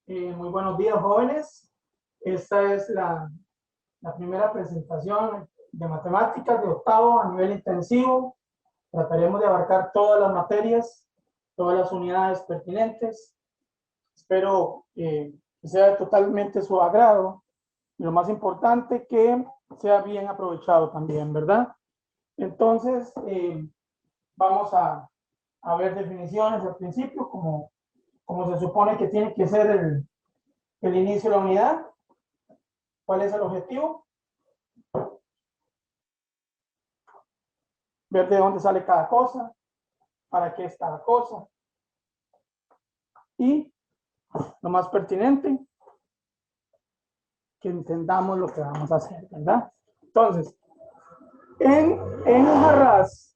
Muy buenos días, jóvenes. Esta es la primera presentación de matemáticas de octavo a nivel intensivo. Trataremos de abarcar todas las materias, todas las unidades pertinentes. Espero que sea totalmente su agrado y lo más importante, que sea bien aprovechado también, ¿verdad? Entonces, vamos a ver definiciones al principio, como se supone que tiene que ser el inicio de la unidad. ¿Cuál es el objetivo? Ver de dónde sale cada cosa, para qué es cada cosa. Y lo más pertinente, que entendamos lo que vamos a hacer, ¿verdad? Entonces, en un jarraz,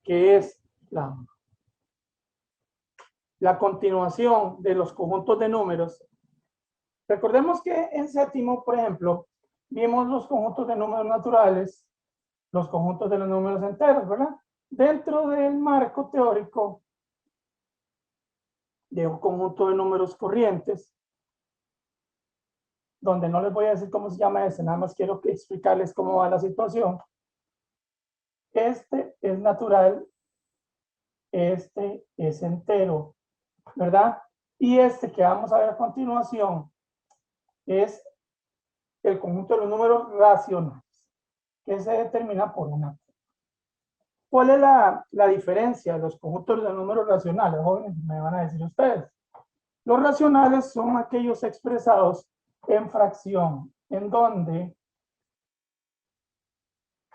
que es la continuación de los conjuntos de números, recordemos que en séptimo, por ejemplo, vimos los conjuntos de números naturales, los conjuntos de los números enteros, ¿verdad? Dentro del marco teórico de un conjunto de números corrientes, donde no les voy a decir cómo se llama ese, nada más quiero que explicarles cómo va la situación. Este es natural, este es entero, ¿verdad? Y este que vamos a ver a continuación es el conjunto de los números racionales, que se determina por una. ¿Cuál es la diferencia de los conjuntos de números racionales, jóvenes? Me van a decir ustedes. Los racionales son aquellos expresados en fracción, en donde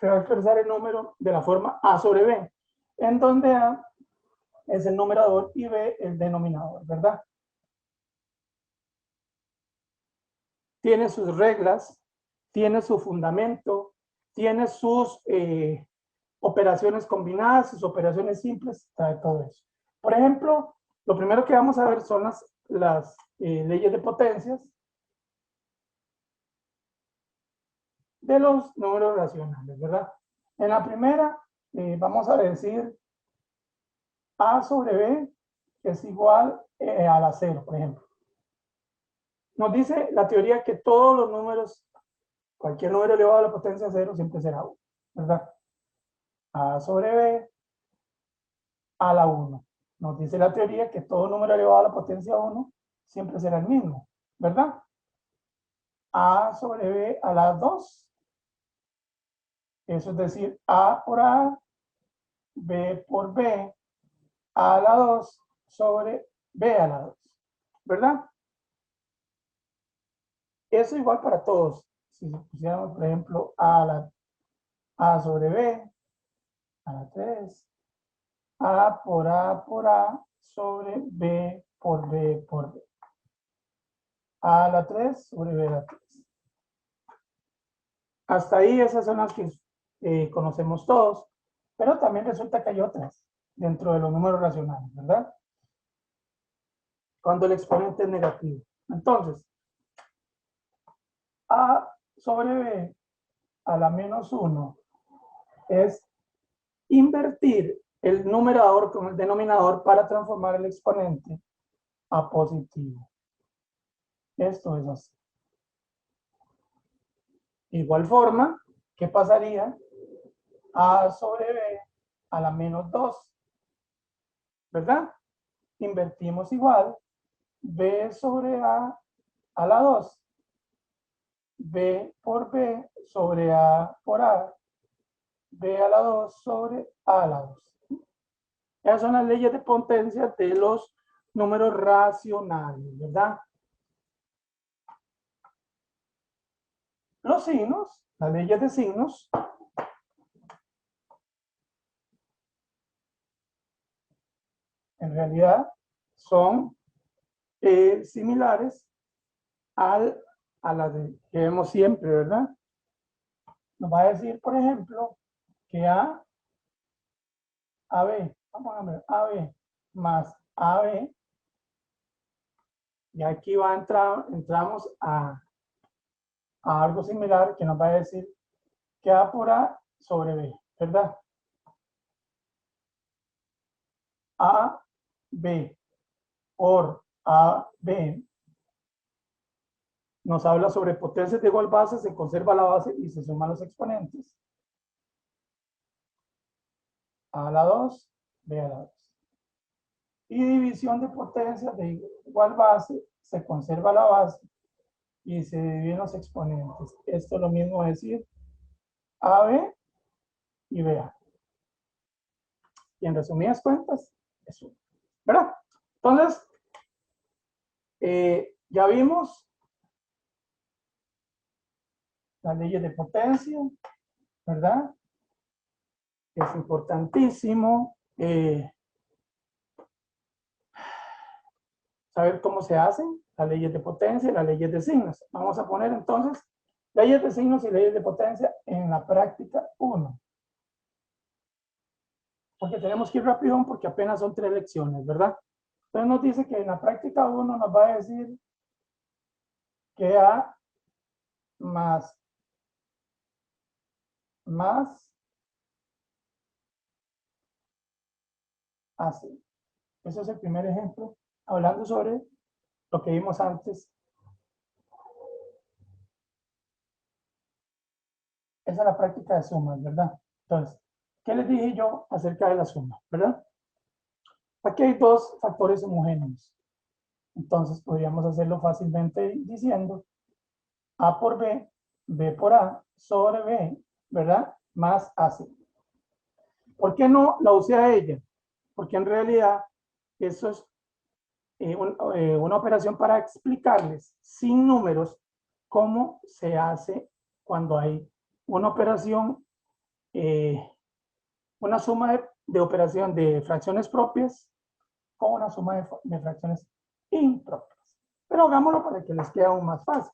se va a expresar el número de la forma A sobre B, en donde A es el numerador y B el denominador, ¿verdad? Tiene sus reglas, tiene su fundamento, tiene sus operaciones combinadas, sus operaciones simples, trae todo eso. Por ejemplo, lo primero que vamos a ver son las leyes de potencias de los números racionales, ¿verdad? En la primera, vamos a decir A sobre B es igual a la 0, por ejemplo. Nos dice la teoría que todos los números, cualquier número elevado a la potencia 0 siempre será 1, ¿verdad? A sobre B a la 1. Nos dice la teoría que todo número elevado a la potencia 1 siempre será el mismo, ¿verdad? A sobre B a la 2. Eso es decir, A por A, B por B, a la 2 sobre B a la 2, ¿verdad? Eso igual para todos. Si pusiéramos, por ejemplo, A sobre B a la 3, A por A sobre B por B por B. A la 3 sobre B a la 3. Hasta ahí esas son las que conocemos todos, pero también resulta que hay otras dentro de los números racionales, ¿verdad? Cuando el exponente es negativo. Entonces, A sobre B a la menos 1 es invertir el numerador con el denominador para transformar el exponente a positivo. Esto es así. De igual forma, ¿qué pasaría? A sobre B a la menos 2, ¿verdad? Invertimos igual, B sobre a la 2, B por B sobre A por A, B a la 2 sobre A a la 2. Esas son las leyes de potencia de los números racionales, ¿verdad? Los signos, las leyes de signos, en realidad son similares a las que vemos siempre, ¿verdad? Nos va a decir, por ejemplo, que AB, vamos a ver, AB más AB, y aquí entramos a algo similar que nos va a decir que A por A sobre B, ¿verdad? A B por AB nos habla sobre potencias de igual base, se conserva la base y se suman los exponentes. A a la 2, B a la 2. Y división de potencias de igual base, se conserva la base y se dividen los exponentes. Esto es lo mismo decir AB y BA. Y en resumidas cuentas, es 1. ¿Verdad? Entonces, ya vimos las leyes de potencia, ¿verdad? Es importantísimo saber cómo se hacen las leyes de potencia y las leyes de signos. Vamos a poner entonces leyes de signos y leyes de potencia en la práctica 1. Porque tenemos que ir rápido porque apenas son 3 lecciones, ¿verdad? Entonces nos dice que en la práctica 1 nos va a decir que A más AC. Ese es el primer ejemplo, hablando sobre lo que vimos antes. Esa es la práctica de sumas, ¿verdad? Entonces, ¿qué les dije yo acerca de la suma, verdad? Aquí hay 2 factores homogéneos. Entonces, podríamos hacerlo fácilmente diciendo A por B, B por A, sobre B, ¿verdad? Más AC. ¿Por qué no la usé a ella? Porque en realidad eso es una operación para explicarles sin números cómo se hace cuando hay una operación, una suma de operación de fracciones propias con una suma de fracciones impropias. Pero hagámoslo para que les quede aún más fácil.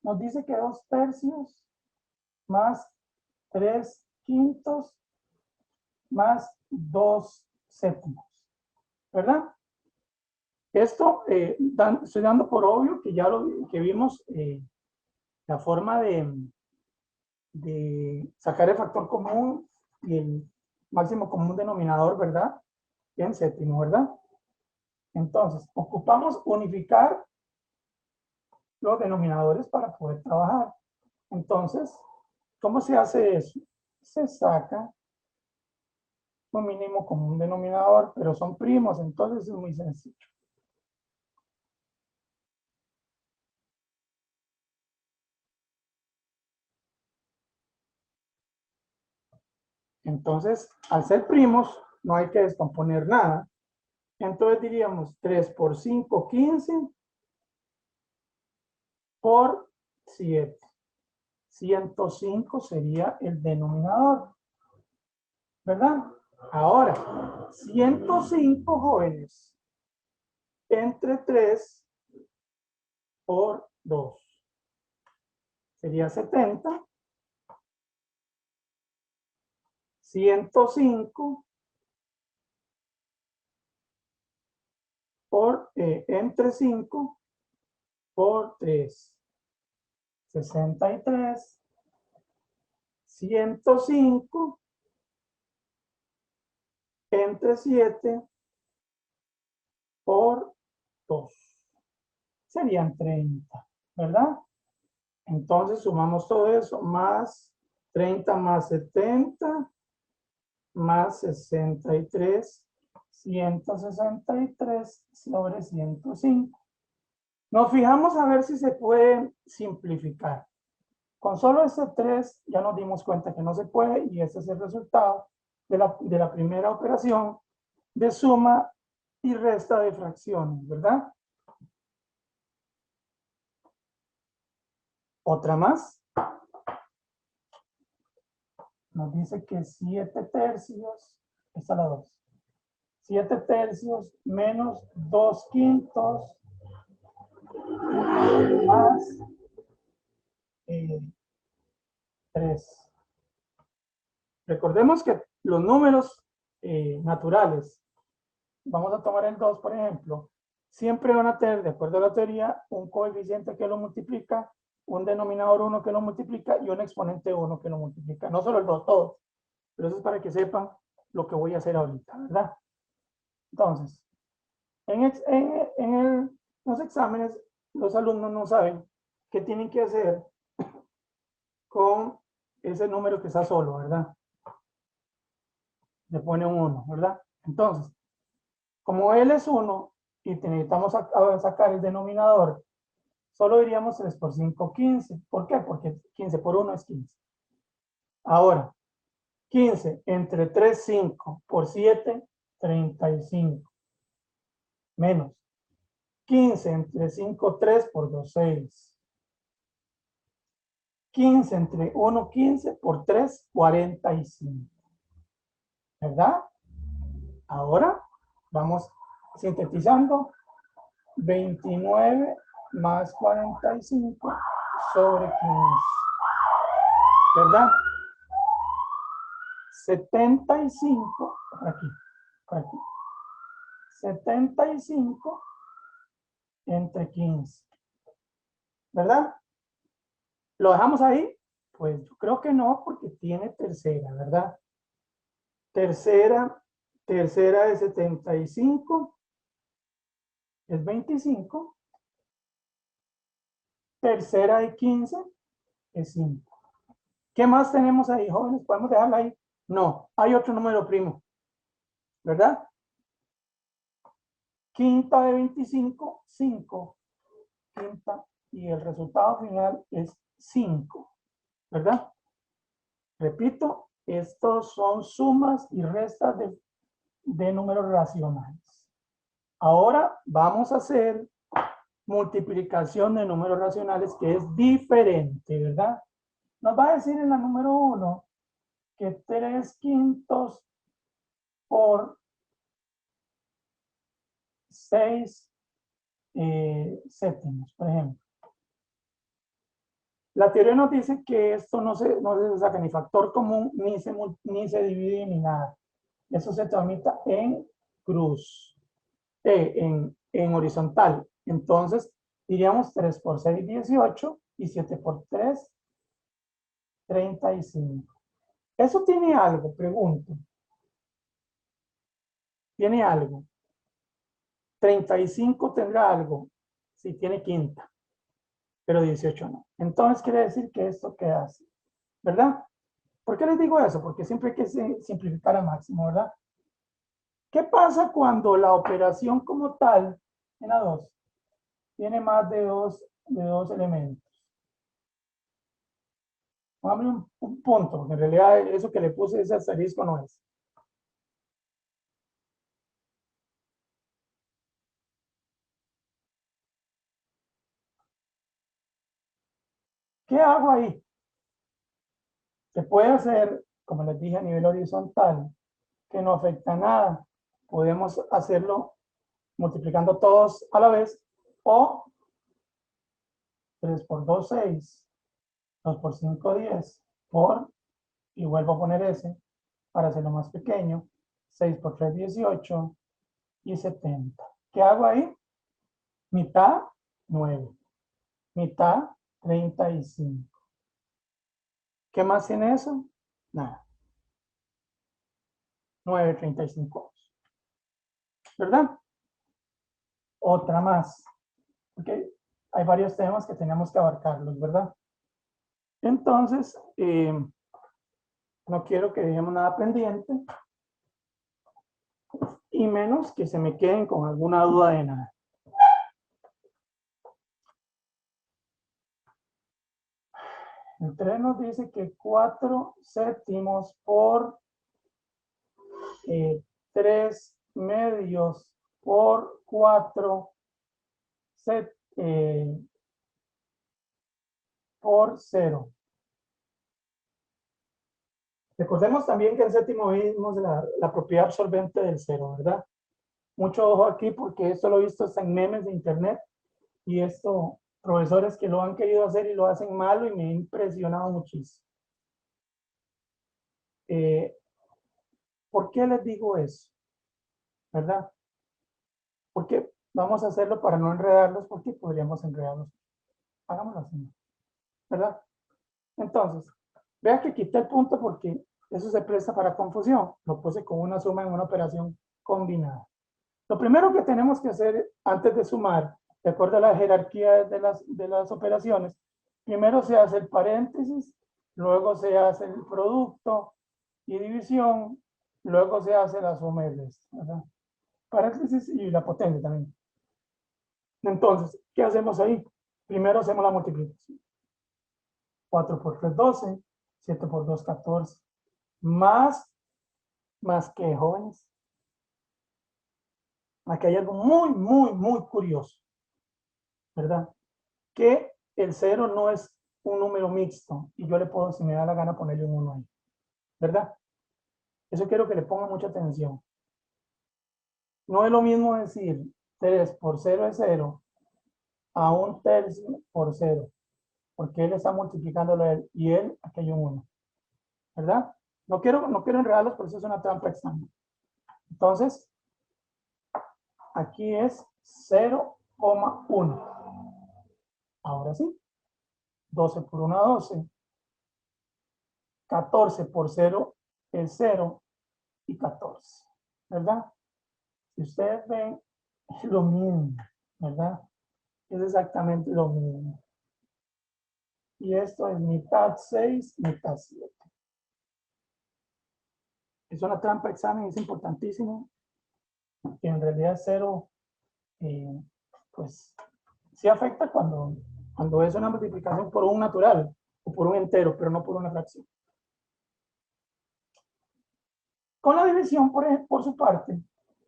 Nos dice que 2 tercios más 3 quintos más 2 séptimos, ¿verdad? Esto estoy dando por obvio que ya lo que vimos, la forma de sacar el factor común y el máximo común denominador, ¿verdad? En séptimo, ¿verdad? Entonces, ocupamos unificar los denominadores para poder trabajar. Entonces, ¿cómo se hace eso? Se saca un mínimo común denominador, pero son primos, entonces es muy sencillo. Entonces, al ser primos, no hay que descomponer nada. Entonces diríamos 3 por 5, 15 por 7. 105 sería el denominador, ¿verdad? Ahora, 105 jóvenes entre 3 por 2. Sería 70. 105 por entre 5 por 3. 63. 105 entre 7 por 2. Serían 30, ¿verdad? Entonces sumamos todo eso, más 30 más 70, más 63, 163 sobre 105. Nos fijamos a ver si se puede simplificar. Con solo este 3 ya nos dimos cuenta que no se puede y ese es el resultado de la primera operación de suma y resta de fracciones, ¿verdad? Otra más. Nos dice que 7 tercios, esta es la 2. 7 tercios menos 2 quintos más 3. Recordemos que los números naturales, vamos a tomar el 2 por ejemplo, siempre van a tener, de acuerdo a la teoría, un coeficiente que lo multiplica, un denominador 1 que lo multiplica y un exponente 1 que lo multiplica. No solo el 2, todos. Pero eso es para que sepan lo que voy a hacer ahorita, ¿verdad? Entonces, En los exámenes, los alumnos no saben qué tienen que hacer con ese número que está solo, ¿verdad? Le pone un 1, ¿verdad? Entonces, como él es 1 y necesitamos sacar el denominador, solo diríamos 3 por 5, 15. ¿Por qué? Porque 15 por 1 es 15. Ahora, 15 entre 3, 5 por 7, 35. Menos 15 entre 5, 3 por 2, 6. 15 entre 1, 15 por 3, 45. ¿Verdad? Ahora vamos sintetizando. 29 más 45 sobre 15. ¿Verdad? 75, por aquí, por aquí. 75 entre 15. ¿Verdad? ¿Lo dejamos ahí? Pues yo creo que no, porque tiene tercera, ¿verdad? Tercera de 75 es 25. Tercera de 15 es 5. ¿Qué más tenemos ahí, jóvenes? ¿Podemos dejarla ahí? No, hay otro número primo, ¿verdad? Quinta de 25, 5. Quinta, y el resultado final es 5, ¿verdad? Repito, estos son sumas y restas de números racionales. Ahora vamos a hacer multiplicación de números racionales, que es diferente, ¿verdad? Nos va a decir en la número 1 que 3 quintos por 6 séptimos, por ejemplo. La teoría nos dice que esto no se saca ni factor común, ni se divide, ni nada. Eso se tramita en cruz, en horizontal. Entonces, diríamos 3 por 6, 18, y 7 por 3, 35. Eso tiene algo, pregunto. ¿Tiene algo? 35 tendrá algo, si tiene quinta, pero 18 no. Entonces quiere decir que esto queda así, ¿verdad? ¿Por qué les digo eso? Porque siempre hay que simplificar al máximo, ¿verdad? ¿Qué pasa cuando la operación como tal, en la 2, tiene más de dos elementos? Póngame un punto, porque en realidad eso que le puse ese asterisco no es. ¿Qué hago ahí? Se puede hacer, como les dije, a nivel horizontal, que no afecta nada. Podemos hacerlo multiplicando todos a la vez, o 3 por 2, 6, 2 por 5, 10, y vuelvo a poner ese para hacerlo más pequeño, 6 por 3, 18, y 70. ¿Qué hago ahí? Mitad, 9. Mitad, 35. ¿Qué más tiene eso? Nada. 9, 35. ¿Verdad? Otra más. Porque hay varios temas que tenemos que abarcarlos, ¿verdad? Entonces, no quiero que dejemos nada pendiente, y menos que se me queden con alguna duda de nada. El 3 nos dice que 4 séptimos por 3 medios por 4 por 0. Recordemos también que el séptimo vimos la propiedad absorbente del 0, ¿verdad? Mucho ojo aquí, porque esto lo he visto hasta en memes de internet, y esto, profesores que lo han querido hacer y lo hacen malo, y me ha impresionado muchísimo. ¿Por qué les digo eso? ¿Verdad? Porque vamos a hacerlo para no enredarlos, porque podríamos enredarlos. Hagámoslo así, ¿verdad? Entonces, vea que quité el punto porque eso se presta para confusión. Lo puse con una suma en una operación combinada, Lo primero que tenemos que hacer antes de sumar, de acuerdo a la jerarquía de las operaciones, primero se hace el paréntesis, luego se hace el producto y división, luego se hace la suma y resta, ¿verdad? Paréntesis y la potencia también. Entonces, ¿qué hacemos ahí? Primero hacemos la multiplicación. 4 por 3, 12. 7 por 2, 14. Más que, jóvenes. Aquí hay algo muy curioso, ¿verdad? Que el 0 no es un número mixto y yo le puedo, si me da la gana, ponerle un 1 ahí, ¿verdad? Eso quiero que le pongan mucha atención. No es lo mismo decir 3 por 0 es 0 a 1/3 por 0, porque él está multiplicándolo a él y él, aquí hay un 1, ¿verdad? No quiero enredarlos, pero eso es una trampa extraña. Entonces, aquí es 0,1. Ahora sí, 12 por 1, 12. 14 por 0 es 0 y 14, ¿verdad? Si ustedes ven, es lo mismo, ¿verdad? Es exactamente lo mismo. Y esto es mitad 6, mitad 7. Es una trampa de examen, es importantísimo. Que en realidad 0, pues, sí afecta cuando es una multiplicación por un natural o por un entero, pero no por una fracción. Con la división, por su parte,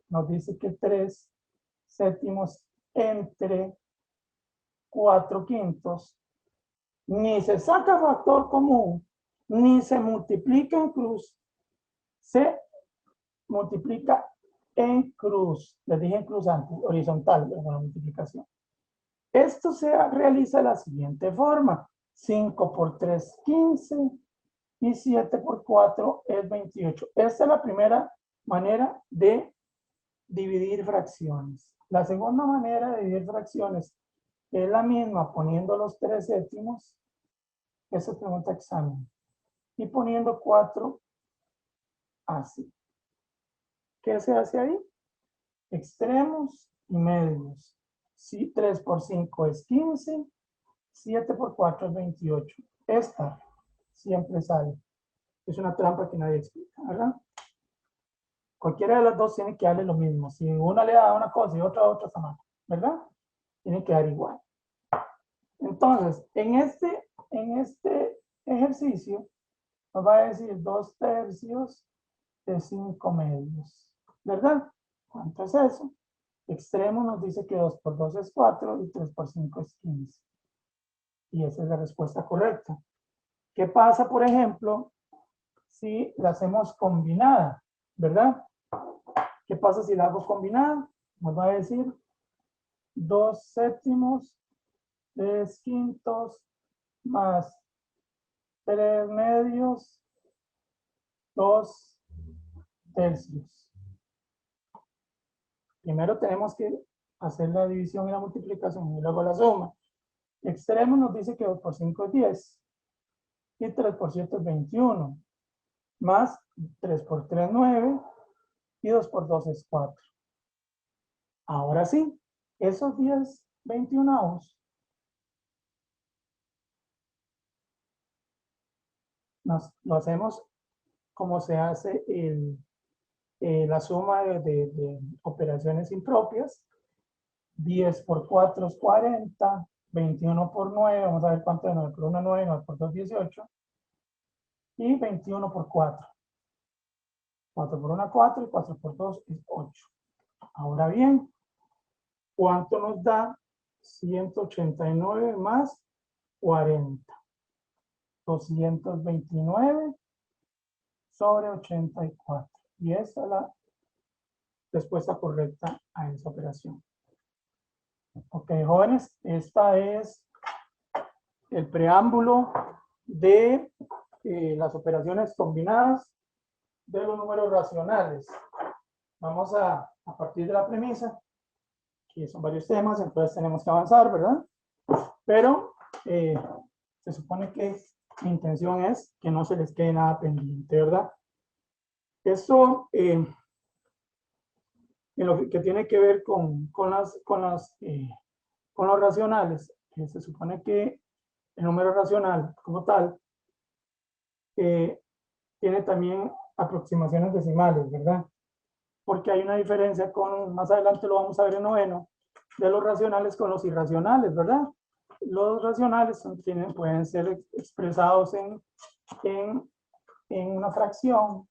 nos dice que 3 séptimos entre 4 quintos ni se saca factor común, ni se multiplica en cruz, se multiplica en cruz. Les dije en cruz antes, horizontal, con la multiplicación. Esto se realiza de la siguiente forma. 5 por 3, 15 y 7 por 4 es 28. Esta es la primera manera de dividir fracciones. La segunda manera de dividir fracciones es la misma, poniendo los 3 séptimos. Eso es pregunta examen. Y poniendo 4 así. ¿Qué se hace ahí? Extremos y medios. Si 3 por 5 es 15, 7 por 4 es 28. Esta siempre sale. Es una trampa que nadie explica, ¿verdad? Cualquiera de las dos tiene que darle lo mismo. Si una le da una cosa y otra está mal, ¿verdad? Tiene que dar igual. Entonces, en este ejercicio nos va a decir 2/3 de 5 medios, ¿verdad? ¿Cuánto es eso? Extremo nos dice que 2 por 2 es 4 y 3 por 5 es 15. Y esa es la respuesta correcta. ¿Qué pasa, por ejemplo, si la hacemos combinada, ¿verdad? ¿Qué pasa si la hago combinada? Nos va a decir 2 séptimos, 3 quintos, más 3 medios, 2 tercios. Primero tenemos que hacer la división y la multiplicación y luego la suma. Extremo nos dice que 2 por 5 es 10 y 3 por 7 es 21, más 3 por 3 es 9 y 2 por 2 es 4. Ahora sí, esos 10 21avos lo hacemos como se hace la suma de operaciones impropias. 10 por 4 es 40, 21 por 9, vamos a ver cuánto es 9 por 1, 9, 9 por 2, 18, y 21 por 4. 4 por 1, 4, y 4 por 2 es 8. Ahora bien, ¿cuánto nos da 189 más 40? 229 sobre 84. Y esa es la respuesta correcta a esa operación. Ok, jóvenes, esta es el preámbulo de las operaciones combinadas de los números racionales. Vamos a partir de la premisa, que son varios temas, entonces tenemos que avanzar, ¿verdad? Pero se supone que mi intención es que no se les quede nada pendiente, ¿verdad? Eso en lo que tiene que ver con los racionales, que se supone que el número racional como tal tiene también aproximaciones decimales, ¿verdad? Porque hay una diferencia con, más adelante lo vamos a ver en noveno, de los racionales con los irracionales, ¿verdad? Los racionales pueden ser expresados en una fracción,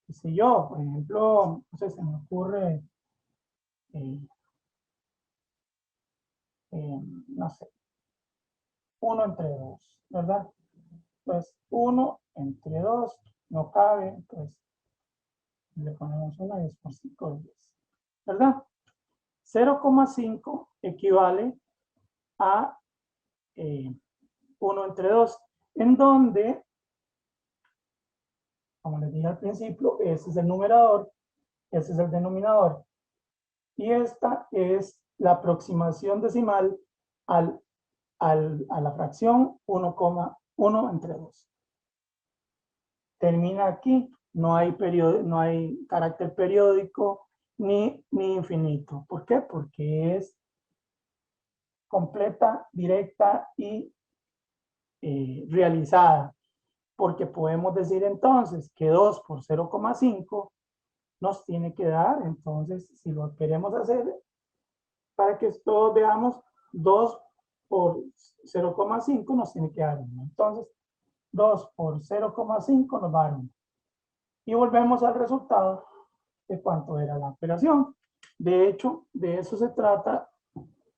qué sé yo, por ejemplo, no sé, se me ocurre, eh, no sé, 1 entre 2, ¿verdad? Pues 1 entre 2 no cabe, pues le ponemos 1 y después 5, 10, ¿verdad? 0,5 equivale a 1 entre 2, en donde, como les dije al principio, ese es el numerador, ese es el denominador, y esta es la aproximación decimal a la fracción 1,1 entre 2. Termina aquí, no hay carácter periódico ni infinito. ¿Por qué? Porque es completa, directa y realizada. Porque podemos decir entonces que 2 por 0,5 nos tiene que dar, entonces, si lo queremos hacer, para que todos veamos, 2 por 0,5 nos tiene que dar 1. Entonces, 2 por 0,5 nos va a dar 1. Y volvemos al resultado de cuánto era la operación. De hecho, de eso se trata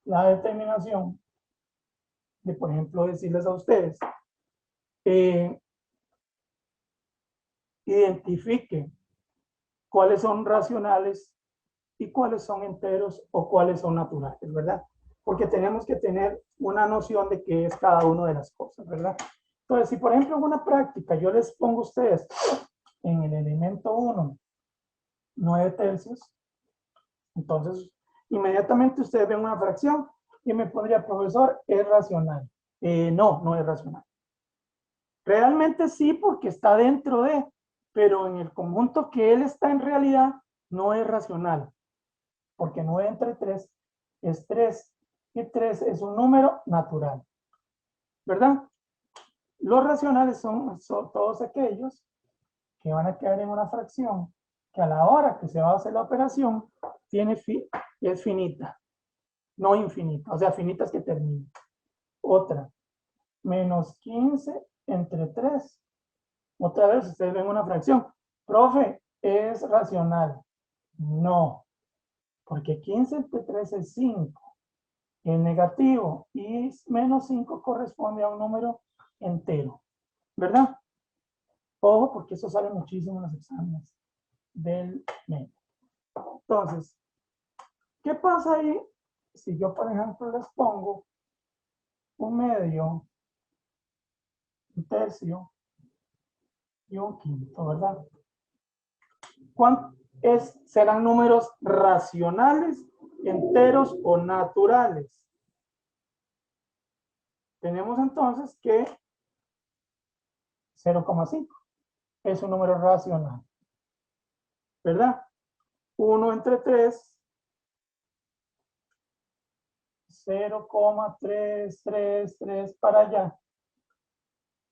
la determinación de, por ejemplo, decirles a ustedes, identifique cuáles son racionales y cuáles son enteros o cuáles son naturales, ¿verdad? Porque tenemos que tener una noción de qué es cada una de las cosas, ¿verdad? Entonces, si por ejemplo en una práctica yo les pongo a ustedes en el elemento 1, 9 tercios, entonces inmediatamente ustedes ven una fracción y me pondría, profesor, es racional. No, no es racional. Realmente sí, porque está dentro de, pero en el conjunto que él está en realidad no es racional, porque 9 entre 3 es 3 y 3 es un número natural, ¿verdad? Los racionales son todos aquellos que van a quedar en una fracción que a la hora que se va a hacer la operación es finita, no infinita, o sea, finita es que termina. Otra, menos 15 entre 3. Otra vez ustedes ven una fracción. Profe, ¿es racional? No, porque 15 entre 3 es 5. Es negativo y menos 5 corresponde a un número entero, ¿verdad? Ojo, porque eso sale muchísimo en los exámenes del medio. Entonces, ¿qué pasa ahí si yo, por ejemplo, les pongo un medio, un tercio y un quinto, ¿verdad? ¿Serán números racionales, enteros o naturales? Tenemos entonces que 0,5 es un número racional, ¿verdad? 1 entre 3, 0,333 para allá,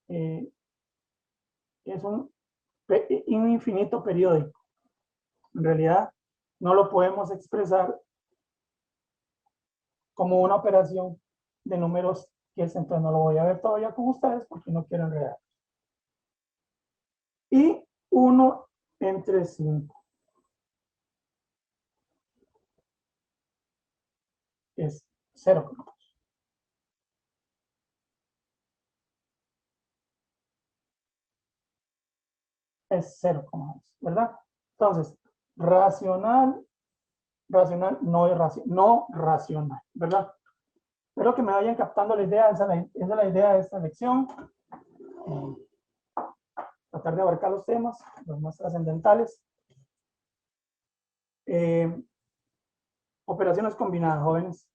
es un infinito periódico. En realidad, no lo podemos expresar como una operación de números que es, entonces no lo voy a ver todavía con ustedes porque no quiero enredar. Y 1 entre 5 es 0,2. Es 0,2, ¿verdad? Entonces, racional no es no racional, ¿verdad? Espero que me vayan captando la idea, esa es la idea de esta lección. Tratar de abarcar los temas, los más trascendentales. Operaciones combinadas, jóvenes.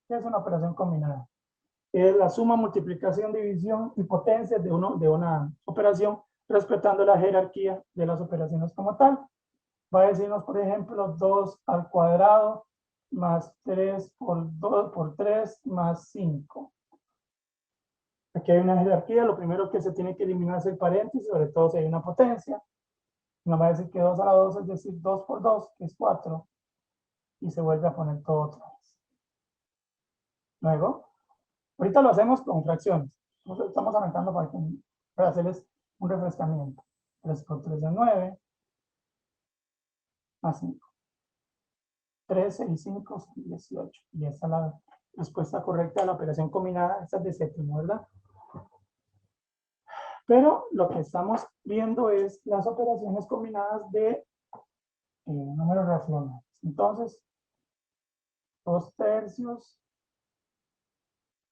¿Qué es una operación combinada? Es la suma, multiplicación, división y potencia de una operación respetando la jerarquía de las operaciones como tal. Va a decirnos, por ejemplo, 2 al cuadrado más 3 por 2 por 3 más 5. Aquí hay una jerarquía, lo primero que se tiene que eliminar es el paréntesis, sobre todo si hay una potencia. Nos va a decir que 2 a la 2 es decir 2 por 2, que es 4, y se vuelve a poner todo otra vez. Luego, ahorita lo hacemos con fracciones. Nosotros estamos arrancando para hacerles un refrescamiento. 3 por 3 es 9, más 5. 13 y 5 son 18. Y esa es la respuesta correcta a la operación combinada. Esta es de séptimo, ¿verdad? Pero lo que estamos viendo es las operaciones combinadas de números racionales. Entonces, 2 tercios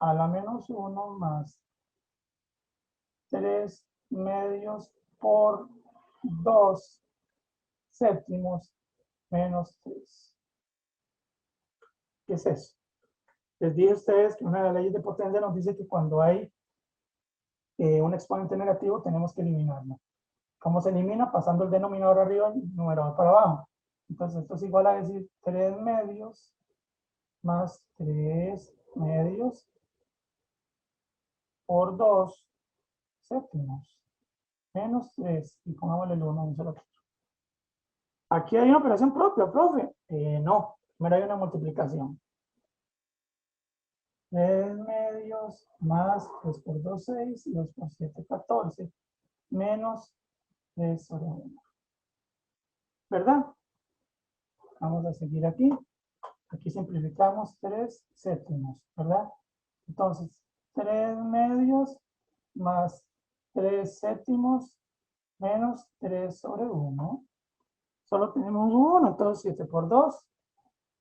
a la menos 1 más 3 medios por 2 séptimos menos 3. ¿Qué es eso? Les dije a ustedes que una de las leyes de potencia nos dice que cuando hay un exponente negativo tenemos que eliminarlo. ¿Cómo se elimina? Pasando el denominador arriba y el numerador para abajo. Entonces esto es igual a decir 3 medios más 3 medios por 2 séptimos menos 3, y pongámosle el 1 a un solo. Aquí hay una operación propia, profe. No, primero hay una multiplicación. 3 medios más 3 por 2, 6, y 2 por 7, 14, menos 3 sobre 1. ¿Verdad? Vamos a seguir aquí. Aquí simplificamos 3 séptimos, ¿verdad? Entonces, 3 medios más 3 séptimos menos 3 sobre 1. Solo tenemos 1, entonces 7 por 2,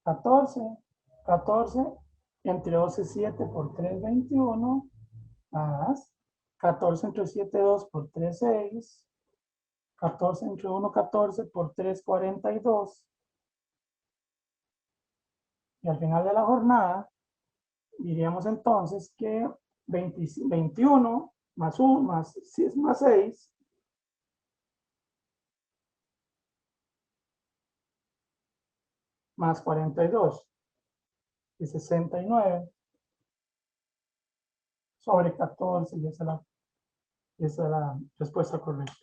14. 14 entre 12, 7 por 3, 21, más 14 entre 7, 2 por 3, 6. 14 entre 1, 14 por 3, 42. Y al final de la jornada, diríamos entonces que 21 más 1 más 6 más 42 y 69 sobre 14, y esa es la respuesta correcta.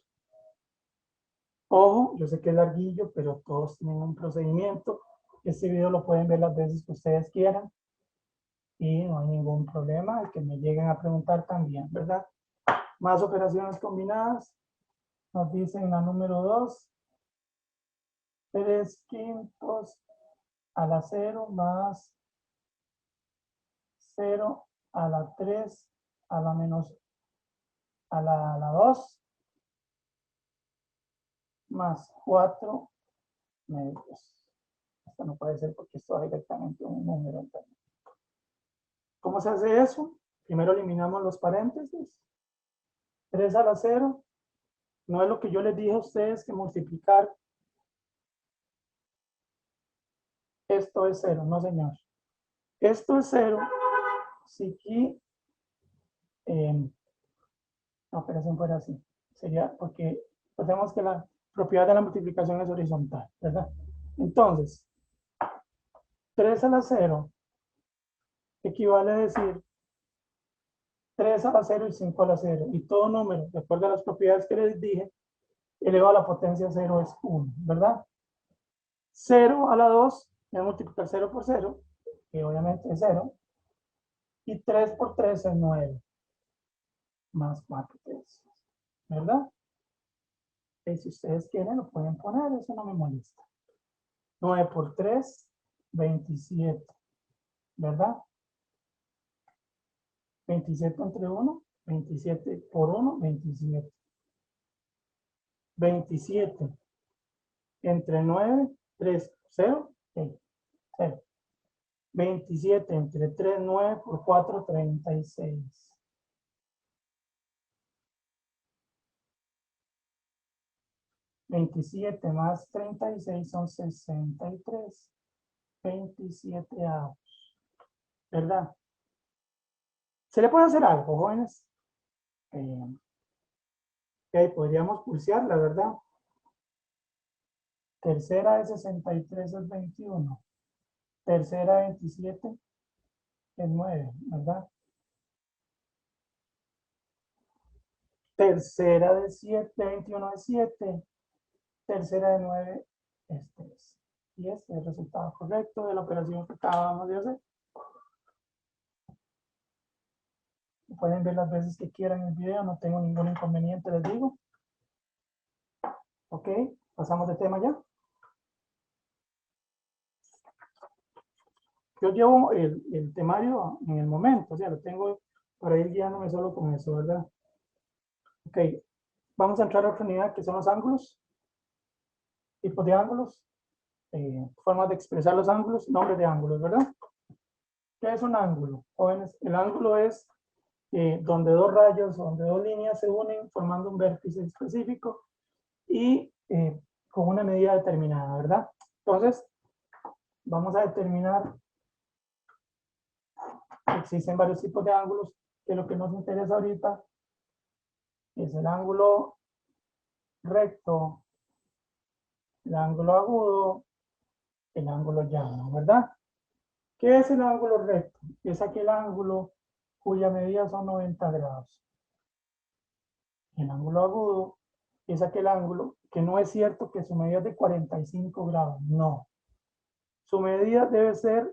Ojo, yo sé que es larguillo, pero todos tienen un procedimiento. Este video lo pueden ver las veces que ustedes quieran y no hay ningún problema. El que me lleguen a preguntar también, ¿verdad? Más operaciones combinadas. Nos dicen la número 2, 3 quintos a la 0 más 0 a la 3 a la menos a la 2 más 4 medios. Esto no puede ser porque esto es directamente un número. ¿Cómo se hace eso? Primero eliminamos los paréntesis. 3 a la 0. No es lo que yo les dije a ustedes que multiplicar esto es 0. No, señor. Esto es 0 si aquí la operación fuera así. Sería porque recordemos que la propiedad de la multiplicación es horizontal, ¿verdad? Entonces, 3 a la 0 equivale a decir 3 a la 0 y 5 a la 0. Y todo número, de acuerdo a las propiedades que les dije, elevado a la potencia 0 es 1, ¿verdad? 0 a la 2 es multiplicar 0 por 0, que obviamente es 0. Y 3 por 3 es 9. Más 4 tercios, ¿verdad? Y si ustedes quieren, lo pueden poner, eso no me molesta. 9 por 3, 27, ¿verdad? 27 entre 1, 27 por 1, 27. 27 entre 9, 3, 0, 0. 27 entre 3, 9 por 4, 36. 27 más 36 son 63. 27 avos, ¿verdad? ¿Se le puede hacer algo, jóvenes? podríamos pulsear, la verdad. Tercera de 63 es 21. Tercera de 27 es 9, ¿verdad? Tercera de 7, 21 es 7. Tercera de 9 es 3. Y este es el resultado correcto de la operación que acabamos de hacer. Pueden ver las veces que quieran el video, no tengo ningún inconveniente, les digo. Ok, pasamos de tema ya. Yo llevo el temario en el momento, o sea, lo tengo para ir guiándome solo con eso, ¿verdad? Ok, vamos a entrar a otra unidad que son los ángulos, tipos de ángulos, formas de expresar los ángulos, nombres de ángulos, ¿verdad? ¿Qué es un ángulo? Jóvenes, el ángulo es donde dos rayos o donde dos líneas se unen formando un vértice específico y con una medida determinada, ¿verdad? Entonces, vamos a determinar, existen varios tipos de ángulos, que lo que nos interesa ahorita es el ángulo recto, el ángulo agudo, el ángulo llano, ¿verdad? ¿Qué es el ángulo recto? Es aquel ángulo cuya medida son 90 grados. El ángulo agudo es aquel ángulo que no es cierto que su medida es de 45 grados, no. Su medida debe ser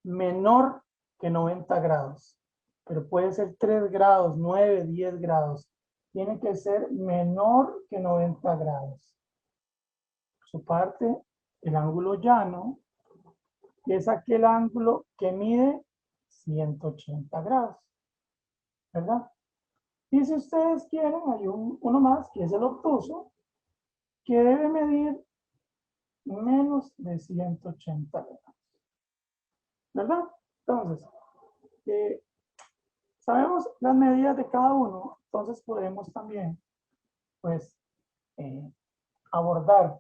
menor que 90 grados, pero puede ser 3 grados, 9, 10 grados. Tiene que ser menor que 90 grados. Por su parte, el ángulo llano es aquel ángulo que mide 180 grados, ¿verdad? Y si ustedes quieren, hay uno más, que es el obtuso, que debe medir menos de 180 grados, ¿verdad? Entonces, sabemos las medidas de cada uno, entonces podemos también, pues, abordar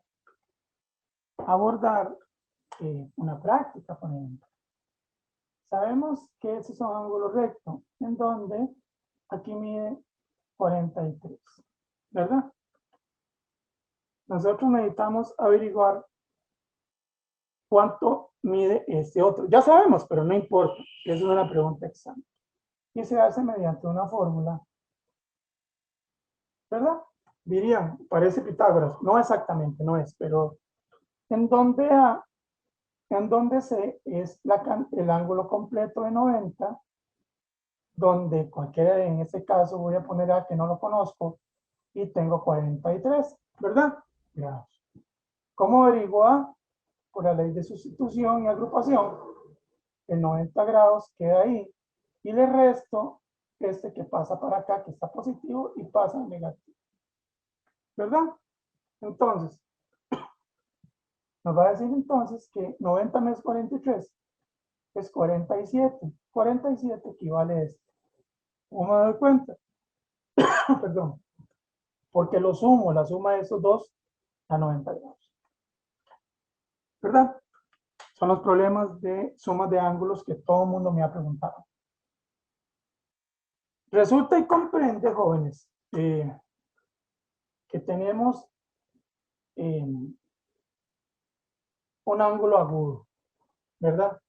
una práctica, por ejemplo. Sabemos que esos son ángulos rectos, en donde aquí mide 43, ¿verdad? Nosotros necesitamos averiguar cuánto mide este otro. Ya sabemos, pero no importa. Es una pregunta examen. Y se hace mediante una fórmula, ¿verdad? Dirían, parece Pitágoras. No exactamente, no es, pero en donde A, en donde C es el ángulo completo de 90, donde cualquiera, en este caso voy a poner A que no lo conozco, y tengo 43, ¿verdad? Grados. ¿Cómo averiguo A? Por la ley de sustitución y agrupación. El 90 grados queda ahí y le resto este que pasa para acá, que está positivo, y pasa en negativo, ¿verdad? Entonces, nos va a decir entonces que 90 menos 43 es 47. 47 equivale a esto. ¿Cómo me doy cuenta? Perdón. Porque lo sumo, la suma de esos dos a 90 grados. ¿Verdad? Son los problemas de sumas de ángulos que todo el mundo me ha preguntado. Resulta y comprende, jóvenes, que tenemos un ángulo agudo, ¿verdad?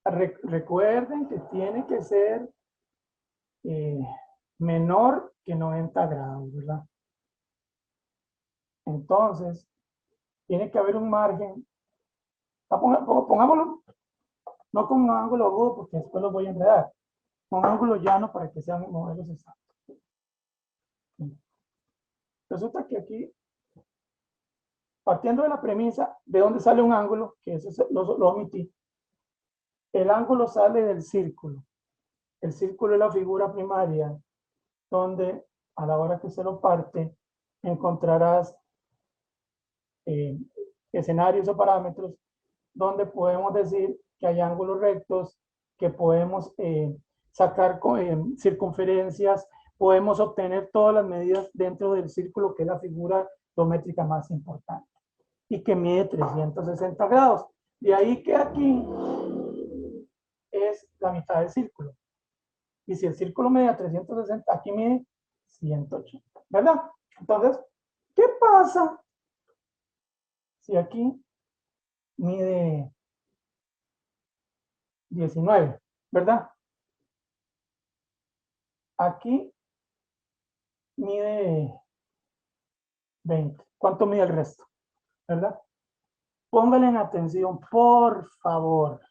Recuerden que tiene que ser menor que 90 grados, ¿verdad? Entonces, tiene que haber un margen. Pongámoslo no con un ángulo agudo porque después lo voy a enredar. Con un ángulo llano para que sean modelos exactos. Resulta que aquí, partiendo de la premisa de dónde sale un ángulo, que eso lo omití, el ángulo sale del círculo. El círculo es la figura primaria, donde a la hora que se lo parte, encontrarás escenarios o parámetros donde podemos decir que hay ángulos rectos, que podemos sacar circunferencias, podemos obtener todas las medidas dentro del círculo, que es la figura geométrica más importante, y que mide 360 grados. De ahí que aquí es la mitad del círculo. Y si el círculo mide 360, aquí mide 180, ¿verdad? Entonces, ¿qué pasa si aquí mide 19, ¿verdad? Aquí mide 20. ¿Cuánto mide el resto? ¿Verdad? Pónganle en atención, por favor.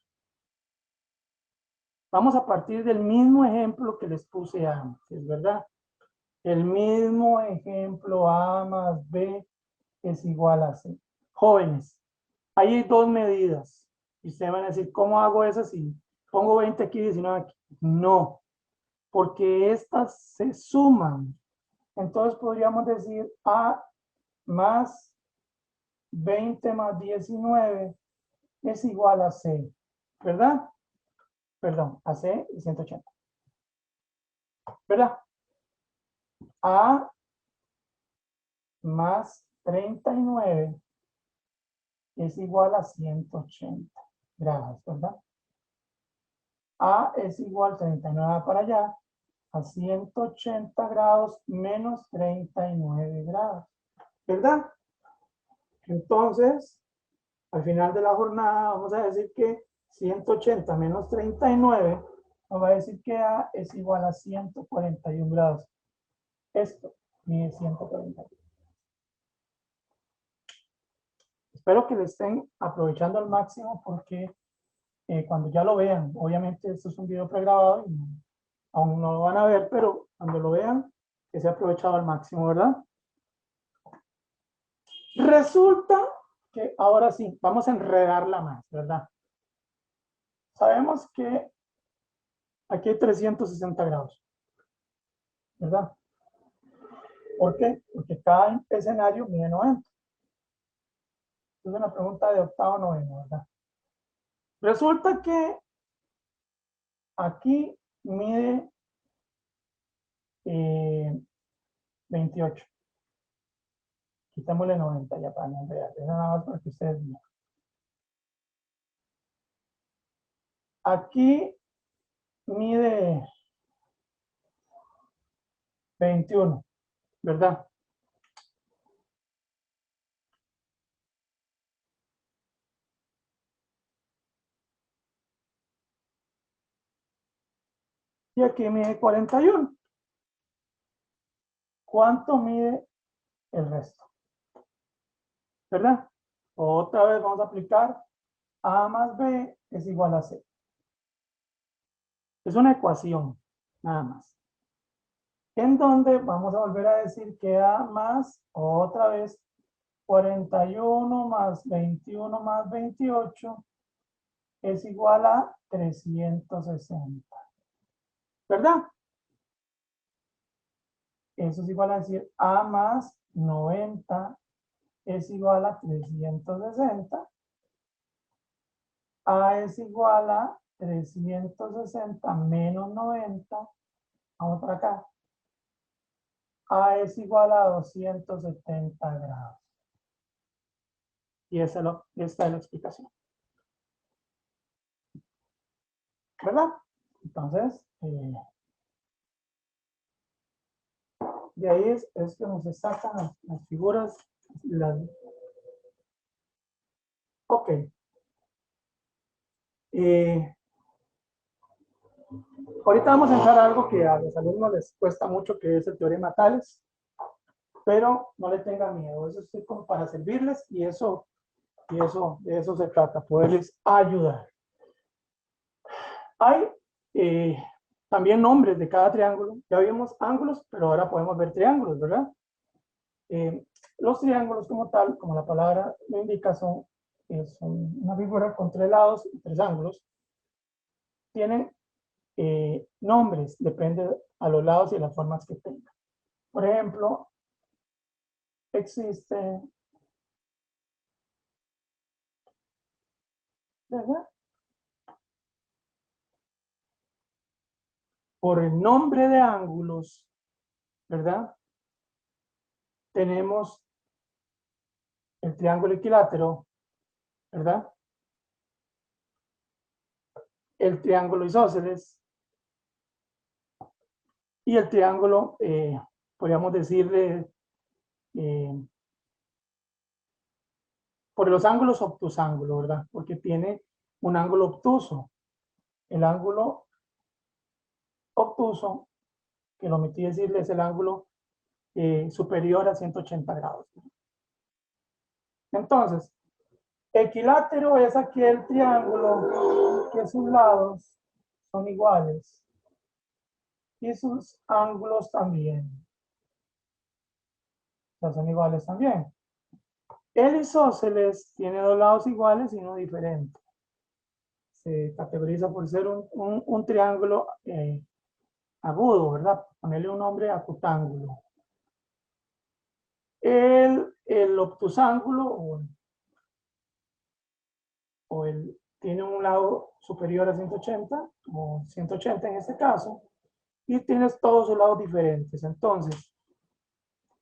Vamos a partir del mismo ejemplo que les puse antes, ¿verdad? El mismo ejemplo, A más B es igual a C. Jóvenes, ahí hay dos medidas. Y ustedes van a decir, ¿cómo hago eso si pongo 20 aquí y 19 aquí? No, porque estas se suman. Entonces podríamos decir A más 20 más 19 es igual a C, ¿verdad? Perdón, a C y 180, ¿verdad? A más 39 es igual a 180 grados, ¿verdad? A es igual a 39 para allá, a 180 grados menos 39 grados, ¿verdad? Entonces, al final de la jornada vamos a decir que 180 menos 39 nos va a decir que A es igual a 141 grados. Esto mide 141. Espero que lo estén aprovechando al máximo porque cuando ya lo vean, obviamente esto es un video pregrabado y aún no lo van a ver, pero cuando lo vean, que sea aprovechado al máximo, ¿verdad? Resulta que ahora sí, vamos a enredarla más, ¿verdad? Sabemos que aquí hay 360 grados, ¿verdad? ¿Por qué? Porque cada escenario mide 90. Es una pregunta de octavo noveno, ¿verdad? Resulta que aquí mide 28. Quitémosle 90 ya para no enredar. Eso nada más para que ustedes vean. Aquí mide 21, ¿verdad? Y aquí mide 41. ¿Cuánto mide el resto? ¿Verdad? Otra vez vamos a aplicar A más B es igual a C. Es una ecuación, nada más. En donde vamos a volver a decir que A más, otra vez, 41 más 21 más 28 es igual a 360. ¿Verdad? Eso es igual a decir A más 90 es igual a 360. A es igual a 360 menos 90. Vamos para acá. A es igual a 270 grados. Y esta es la explicación. ¿Verdad? Entonces, de ahí es que nos sacan las figuras. Ok. Ahorita vamos a entrar a algo que a los alumnos les cuesta mucho, que es el teorema Tales, pero no le tengan miedo. Eso es como para servirles y de eso se trata, poderles ayudar. Hay también nombres de cada triángulo. Ya vimos ángulos, pero ahora podemos ver triángulos, ¿verdad? Los triángulos como tal, como la palabra lo indica, son una figura con tres lados y tres ángulos. Tienen nombres, depende a los lados y las formas que tengan. Por ejemplo, existe, ¿verdad? Por el nombre de ángulos, ¿verdad? Tenemos el triángulo equilátero, ¿verdad? El triángulo isósceles y el triángulo podríamos decirle, por los ángulos obtusángulo, ¿verdad? Porque tiene un ángulo obtuso. El ángulo obtuso, que lo omití decirle, es el ángulo superior a 180 grados. Entonces, equilátero es aquel triángulo que sus lados son iguales y sus ángulos también. O sea, son iguales también. El isósceles tiene dos lados iguales y uno diferente. Se categoriza por ser un triángulo agudo, ¿verdad? Ponerle un nombre acutángulo. El obtusángulo tiene un lado superior a 180, o 180 en este caso, y tienes todos sus lados diferentes. Entonces,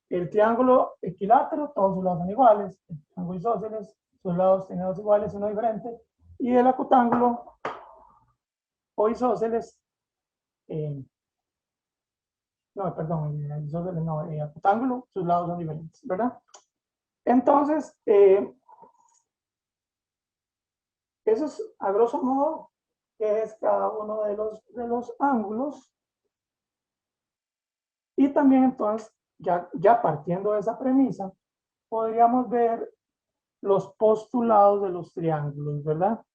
el triángulo equilátero, todos sus lados son iguales. El triángulo isósceles, sus lados tienen dos iguales, uno diferente. Y el acutángulo o isósceles, no, perdón, el isósceles no, el acutángulo, sus lados son diferentes, ¿verdad? Entonces, eso es a grosso modo que es cada uno de los ángulos. Y también entonces, ya partiendo de esa premisa, podríamos ver los postulados de los triángulos, ¿verdad?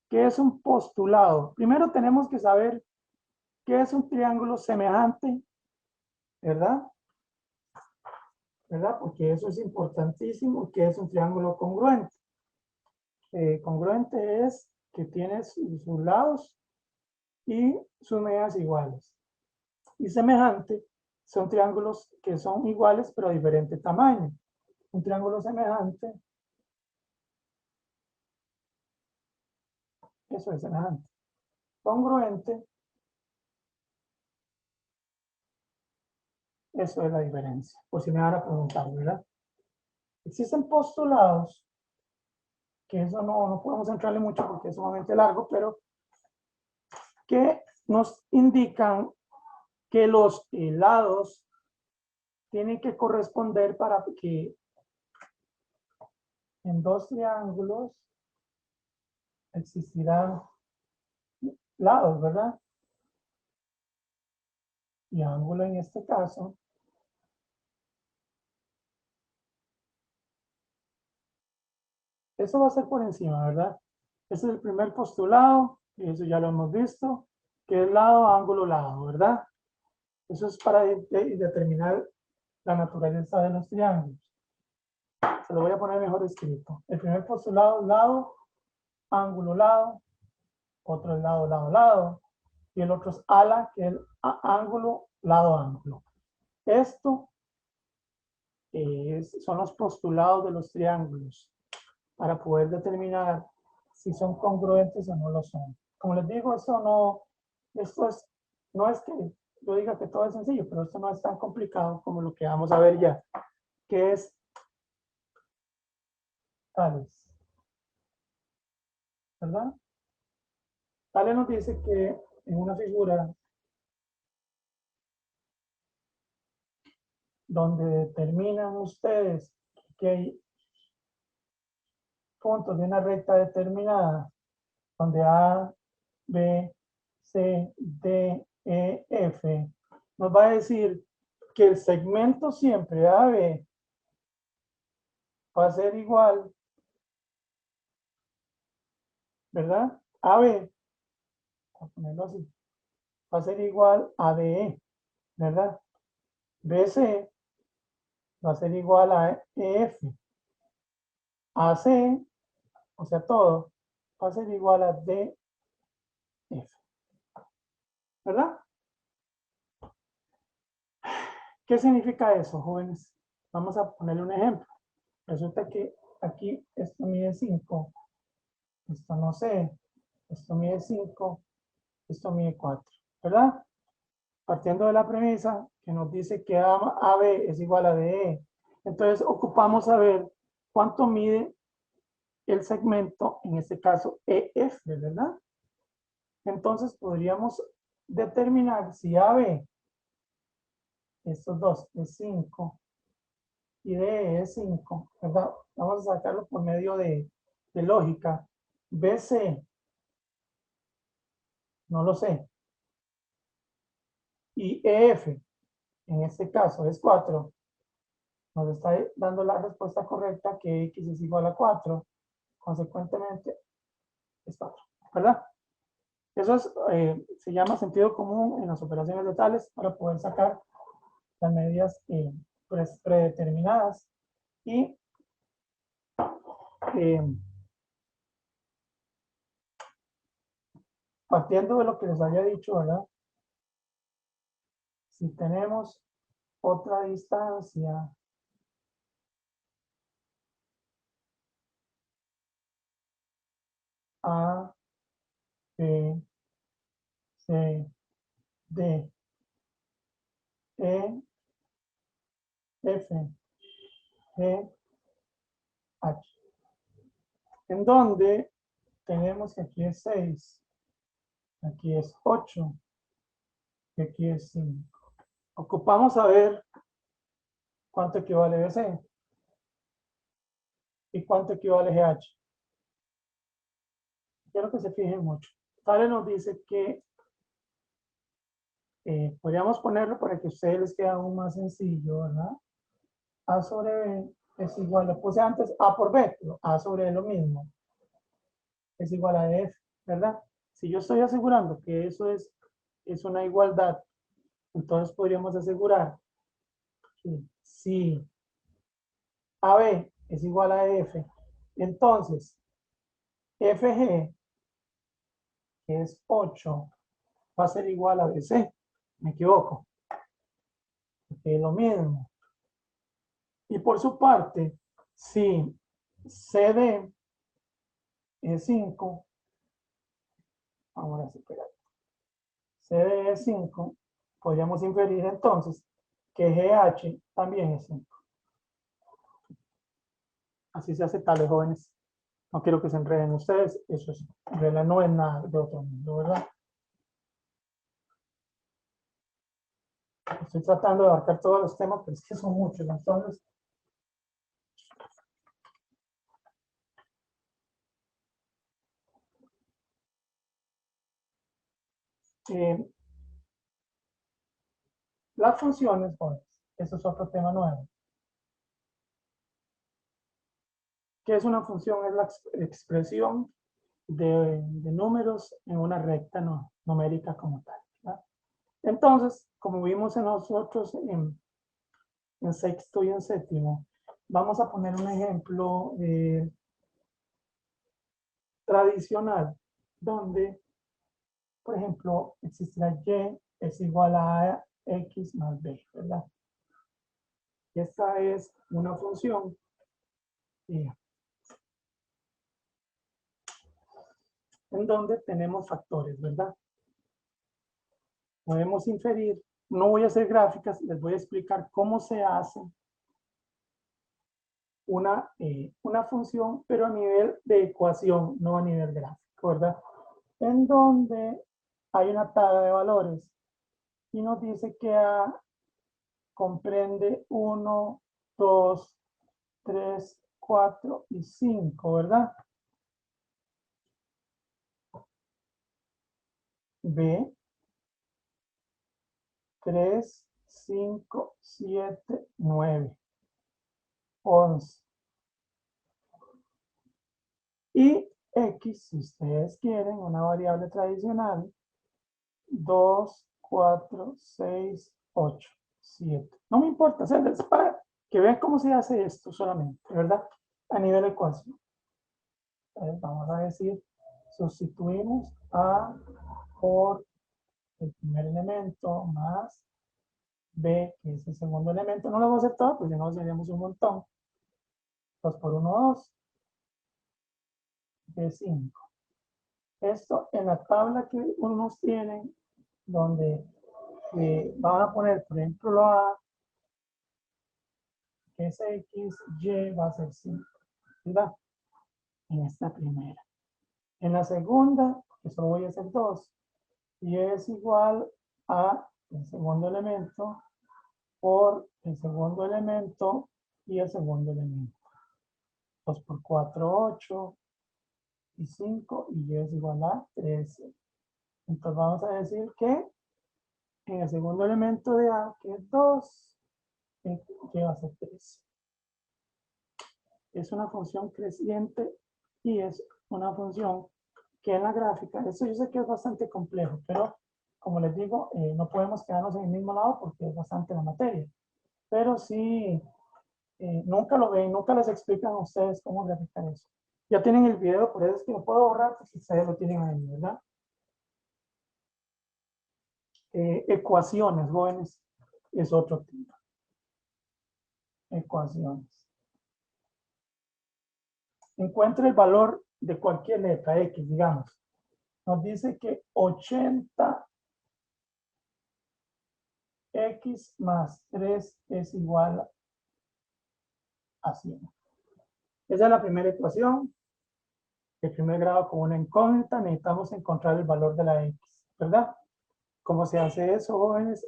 ¿Qué es un postulado? Primero tenemos que saber qué es un triángulo semejante, ¿verdad? ¿Verdad? Porque eso es importantísimo, qué es un triángulo congruente. Congruente es que tiene sus lados y sus medidas iguales. Y semejante son triángulos que son iguales pero de diferente tamaño. Un triángulo semejante, eso es semejante. Congruente, eso es la diferencia, por si me van a preguntar, ¿verdad? Existen postulados, que eso no podemos entrarle mucho porque es sumamente largo, pero que nos indican que los lados tienen que corresponder para que en dos triángulos existirán lados, ¿verdad? Y ángulo en este caso. Eso va a ser por encima, ¿verdad? Ese es el primer postulado, y eso ya lo hemos visto, que es lado, ángulo, lado, ¿verdad? Eso es para determinar la naturaleza de los triángulos. Se lo voy a poner mejor escrito. El primer postulado, lado, ángulo, lado. Otro es lado, lado, lado. Y el otro es ala, que es ángulo, lado, ángulo. Esto son los postulados de los triángulos para poder determinar si son congruentes o no lo son. Como les digo, no es que yo diga que todo es sencillo, pero esto no es tan complicado como lo que vamos a ver ya, que es Tales, ¿verdad? Tales nos dice que en una figura donde determinan ustedes que hay puntos de una recta determinada, donde A, B, C, D, E, F, nos va a decir que el segmento siempre AB va a ser igual, ¿verdad? AB, a ponerlo así, va a ser igual a DE, ¿verdad? BC va a ser igual a EF. AC, o sea, todo, va a ser igual a DF, ¿verdad? ¿Qué significa eso, jóvenes? Vamos a ponerle un ejemplo. Resulta que aquí esto mide 5, esto no sé, esto mide 5, esto mide 4, ¿verdad? Partiendo de la premisa que nos dice que AB es igual a DE, entonces ocupamos saber cuánto mide el segmento, en este caso EF, ¿verdad? Entonces podríamos determinar si AB estos dos es 5 y D es 5, ¿verdad? Vamos a sacarlo por medio de lógica. BC, no lo sé. Y EF, en este caso es 4. Nos está dando la respuesta correcta que X es igual a 4. Consecuentemente, es 4, ¿verdad? Eso es, se llama sentido común en las operaciones de tales para poder sacar las medidas predeterminadas y partiendo de lo que les había dicho, ¿verdad? Si tenemos otra distancia A, B, C, D, E, F, G, H, en donde tenemos que aquí es 6, aquí es 8 y aquí es 5. Ocupamos saber cuánto equivale BC y cuánto equivale GH. Quiero que se fijen mucho. Tale nos dice que podríamos ponerlo para que a ustedes les quede aún más sencillo, ¿verdad? A sobre B es igual, le puse antes A por B, pero A sobre B lo mismo, es igual a F, ¿verdad? Si yo estoy asegurando que eso es una igualdad, entonces podríamos asegurar que si AB es igual a F, entonces FG, que es 8, va a ser igual a BC. Me equivoco, porque es lo mismo. Y por su parte, si CD es 5, ahora sí, espera. CD es 5, podríamos inferir entonces que GH también es 5. Así se hace tales, jóvenes. No quiero que se enreden ustedes, eso es, en realidad no es nada de otro mundo, ¿verdad? Estoy tratando de abarcar todos los temas, pero es que son muchos, entonces las funciones, jóvenes, eso es otro tema nuevo. ¿Qué es una función? Es la expresión de números en una recta numérica como tal, ¿verdad? Entonces, como vimos en nosotros en sexto y en séptimo, vamos a poner un ejemplo tradicional, donde, por ejemplo, existirá y es igual a x más b, ¿verdad? Y esta es una función en donde tenemos factores, ¿verdad? Podemos inferir, no voy a hacer gráficas, les voy a explicar cómo se hace una función, pero a nivel de ecuación, no a nivel gráfico, ¿verdad? En donde hay una tabla de valores y nos dice que A comprende 1, 2, 3, 4 y 5, ¿verdad? B, 3, 5, 7, 9, 11. Y X, si ustedes quieren, una variable tradicional, 2, 4, 6, 8, 7. No me importa, o sea, es para que vean cómo se hace esto solamente, ¿verdad? A nivel de ecuación. Entonces, vamos a decir, sustituimos A por el primer elemento más B, que es el segundo elemento. No lo vamos a hacer todo, porque si no seríamos un montón. 2 por 1, 2. B5. Esto en la tabla que unos tienen, donde van a poner, por ejemplo, lo A, que es X, Y va a ser 5, ¿verdad? En esta primera. En la segunda, que solo voy a hacer 2, Y es igual a el segundo elemento por el segundo elemento y el segundo elemento. 2 por 4, 8 y 5 y y es igual a 13. Entonces vamos a decir que en el segundo elemento de A, que es 2, que va a ser 13. Es una función creciente y es una función que en la gráfica, eso yo sé que es bastante complejo, pero como les digo, no podemos quedarnos en el mismo lado porque es bastante la materia. Pero sí, nunca lo ven, nunca les explican a ustedes cómo graficar eso. Ya tienen el video, por eso es que lo puedo borrar, pues si ustedes lo tienen ahí, ¿verdad? Ecuaciones, jóvenes, es otro tema. Ecuaciones. Encuentra el valor de cualquier letra X, digamos. Nos dice que 80x más 3 es igual a 100. Esa es la primera ecuación. El primer grado con una incógnita, necesitamos encontrar el valor de la X, ¿verdad? ¿Cómo se hace eso, jóvenes?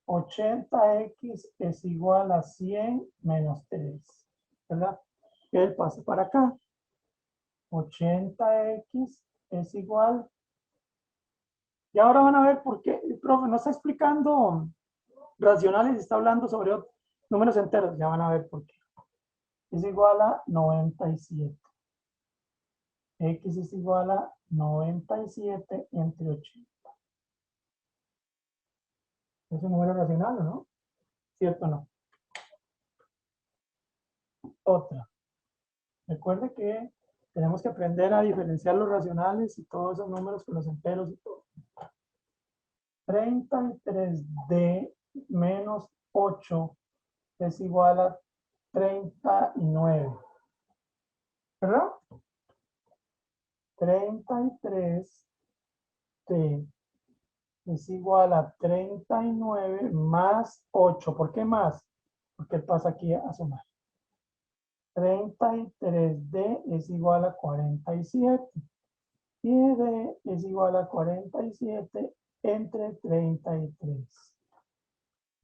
80x es igual a 100 menos 3, ¿verdad? El paso para acá. 80x es igual. Y ahora van a ver por qué el profe no está explicando racionales, está hablando sobre números enteros. Ya van a ver por qué. Es igual a 97. X es igual a 97 entre 80. Es un número racional, ¿no? ¿Cierto o no? Otra. Recuerde que tenemos que aprender a diferenciar los racionales y todos esos números con los enteros y todo. 33D menos 8 es igual a 39. ¿Verdad? 33D es igual a 39 más 8. ¿Por qué más? Porque pasa aquí a sumar. 33D es igual a 47. Y D es igual a 47 entre 33.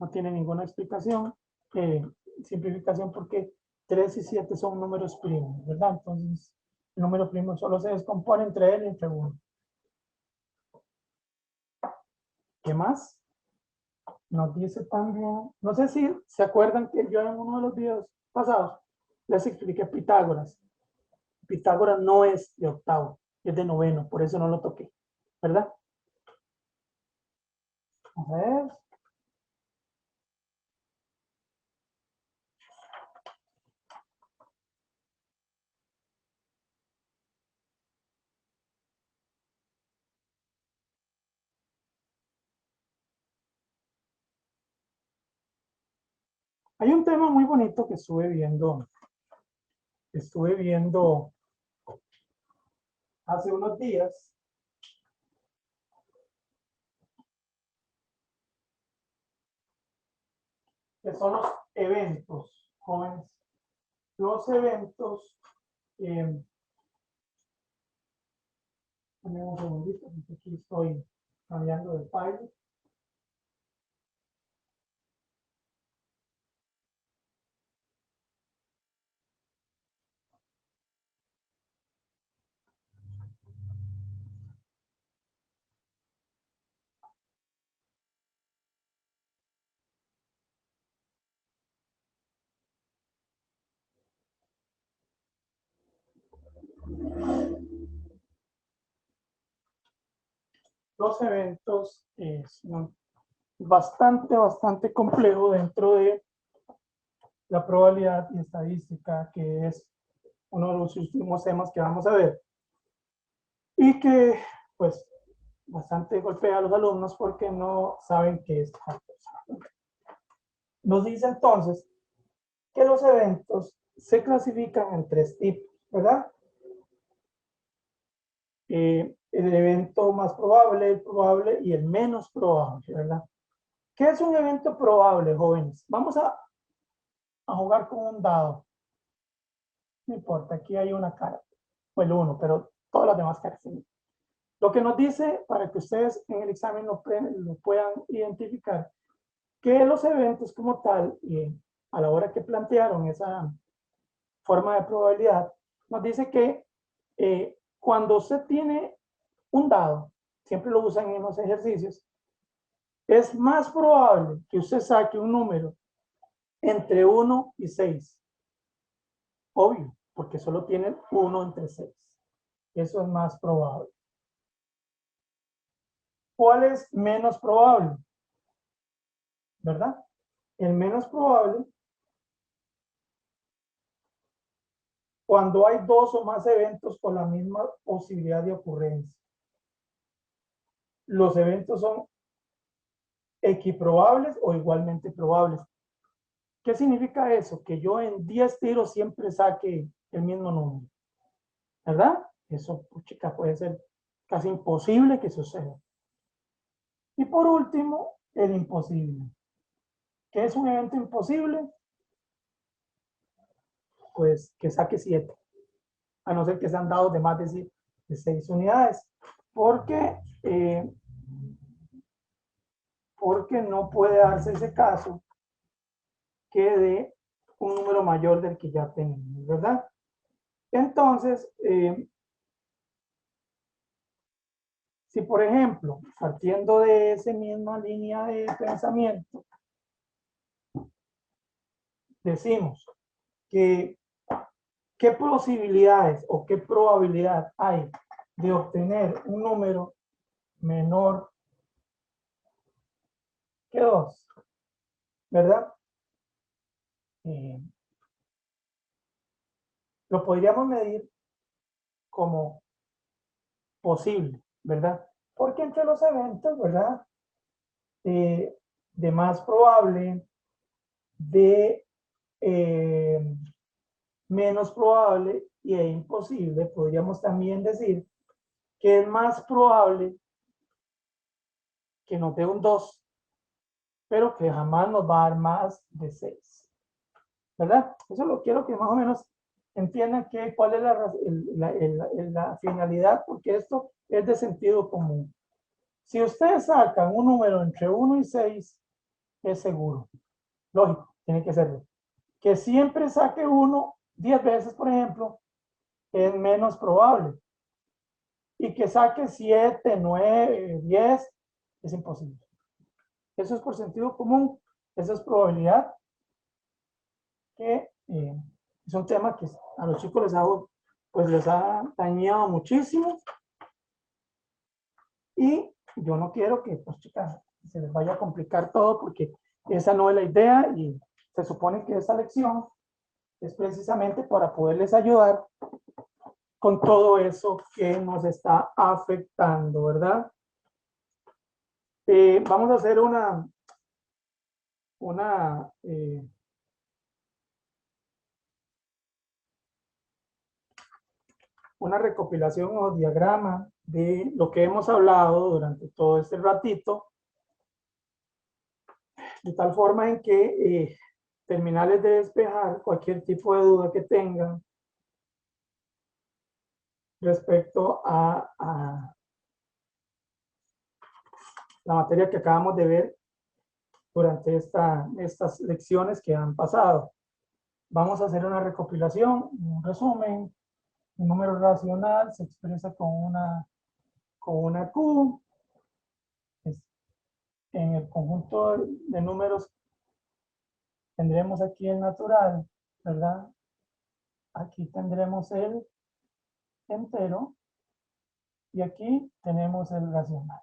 No tiene ninguna explicación, simplificación, porque 3 y 7 son números primos, ¿verdad? Entonces, el número primo solo se descompone entre él y entre 1. ¿Qué más? Nos dice también, no sé si se acuerdan que yo en uno de los videos pasados les expliqué Pitágoras. Pitágoras no es de octavo, es de noveno, por eso no lo toqué, ¿verdad? A ver. Hay un tema muy bonito que estuve viendo hace unos días, que son los eventos, jóvenes. Los eventos, eh, un segundito, porque aquí estoy cambiando de file. Los eventos es bastante complejo dentro de la probabilidad y estadística, que es uno de los últimos temas que vamos a ver. Y que, pues, bastante golpea a los alumnos porque no saben qué es esta cosa. Nos dice entonces que los eventos se clasifican en 3 tipos, ¿verdad? El evento más probable, el probable y el menos probable, ¿verdad? ¿Qué es un evento probable, jóvenes? Vamos a jugar con un dado. No importa, aquí hay una cara, o el 1, pero todas las demás caras. ¿Sí? Lo que nos dice, para que ustedes en el examen lo puedan identificar, que los eventos como tal, y a la hora que plantearon esa forma de probabilidad, nos dice que cuando usted tiene un dado, siempre lo usan en los ejercicios, es más probable que usted saque un número entre 1 y 6. Obvio, porque solo tienen 1 entre 6. Eso es más probable. ¿Cuál es menos probable? ¿Verdad? El menos probable cuando hay dos o más eventos con la misma posibilidad de ocurrencia. Los eventos son equiprobables o igualmente probables. ¿Qué significa eso? Que yo en 10 tiros siempre saque el mismo número, ¿verdad? Eso, chica, puede ser casi imposible que suceda. Y por último, el imposible. ¿Qué es un evento imposible? Pues que saque 7, a no ser que sean dados de más de 6 unidades, porque no puede darse ese caso que dé un número mayor del que ya tenemos, ¿verdad? Entonces, si por ejemplo, partiendo de esa misma línea de pensamiento, decimos que qué posibilidades o qué probabilidad hay de obtener un número menor que 2, ¿verdad? Lo podríamos medir como posible, ¿verdad? Porque entre los eventos, ¿verdad? De más probable, de menos probable y de imposible, podríamos también decir que es más probable que nos dé un 2, pero que jamás nos va a dar más de 6, ¿verdad? Eso lo quiero que más o menos entiendan cuál es la finalidad, porque esto es de sentido común. Si ustedes sacan un número entre 1 y 6, es seguro. Lógico, tiene que serlo. Que siempre saque 1 10 veces, por ejemplo, es menos probable. Y que saque 7, 9, 10, es imposible. Eso es por sentido común, esa es probabilidad, que es un tema que a los chicos les ha dañado muchísimo. Y yo no quiero que, pues chicas, se les vaya a complicar todo, porque esa no es la idea, y se supone que esa lección es precisamente para poderles ayudar con todo eso que nos está afectando, ¿verdad? Vamos a hacer una recopilación o diagrama de lo que hemos hablado durante todo este ratito, de tal forma en que terminarles de despejar cualquier tipo de duda que tengan respecto a la materia que acabamos de ver durante estas lecciones que han pasado. Vamos a hacer una recopilación, un resumen. Un número racional se expresa con una Q. En el conjunto de números tendremos aquí el natural, ¿verdad? Aquí tendremos el entero y aquí tenemos el racional.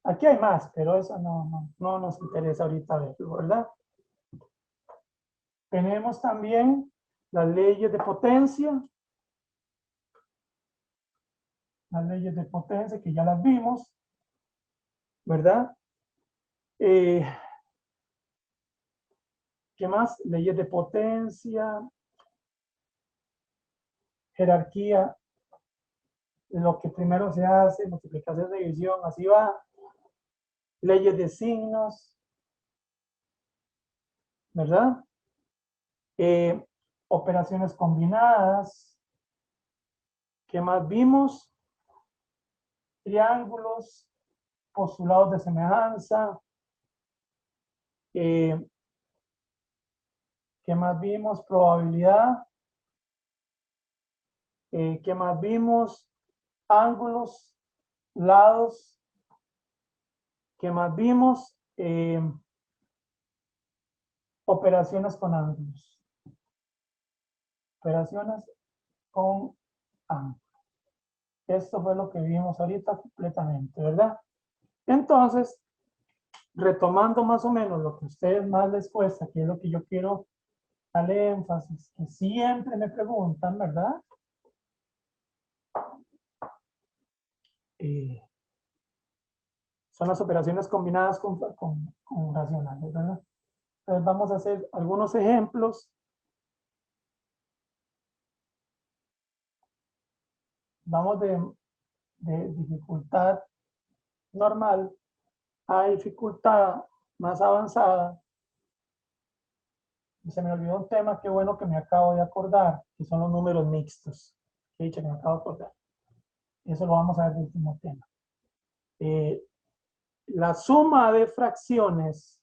Aquí hay más, pero eso no nos interesa ahorita verlo, ¿verdad? Tenemos también las leyes de potencia. Las leyes de potencia que ya las vimos, ¿verdad? ¿Qué más? Leyes de potencia, jerarquía, lo que primero se hace, multiplicación, división, así va. Leyes de signos, ¿verdad? Operaciones combinadas. ¿Qué más vimos? Triángulos, postulados de semejanza, ¿Qué más vimos? Probabilidad. ¿Qué más vimos? Ángulos, lados. ¿Qué más vimos? Operaciones con ángulos. Operaciones con ángulos. Esto fue lo que vimos ahorita completamente, ¿verdad? Entonces, retomando más o menos lo que a ustedes más les cuesta, que es lo que yo quiero darle énfasis, que siempre me preguntan, ¿verdad? Son las operaciones combinadas con racionales, ¿verdad? Entonces vamos a hacer algunos ejemplos. Vamos de dificultad normal a dificultad más avanzada. Y se me olvidó un tema, qué bueno que me acabo de acordar, que son los números mixtos. Que he dicho que me acabo de acordar. Eso lo vamos a ver del último tema. La suma de fracciones,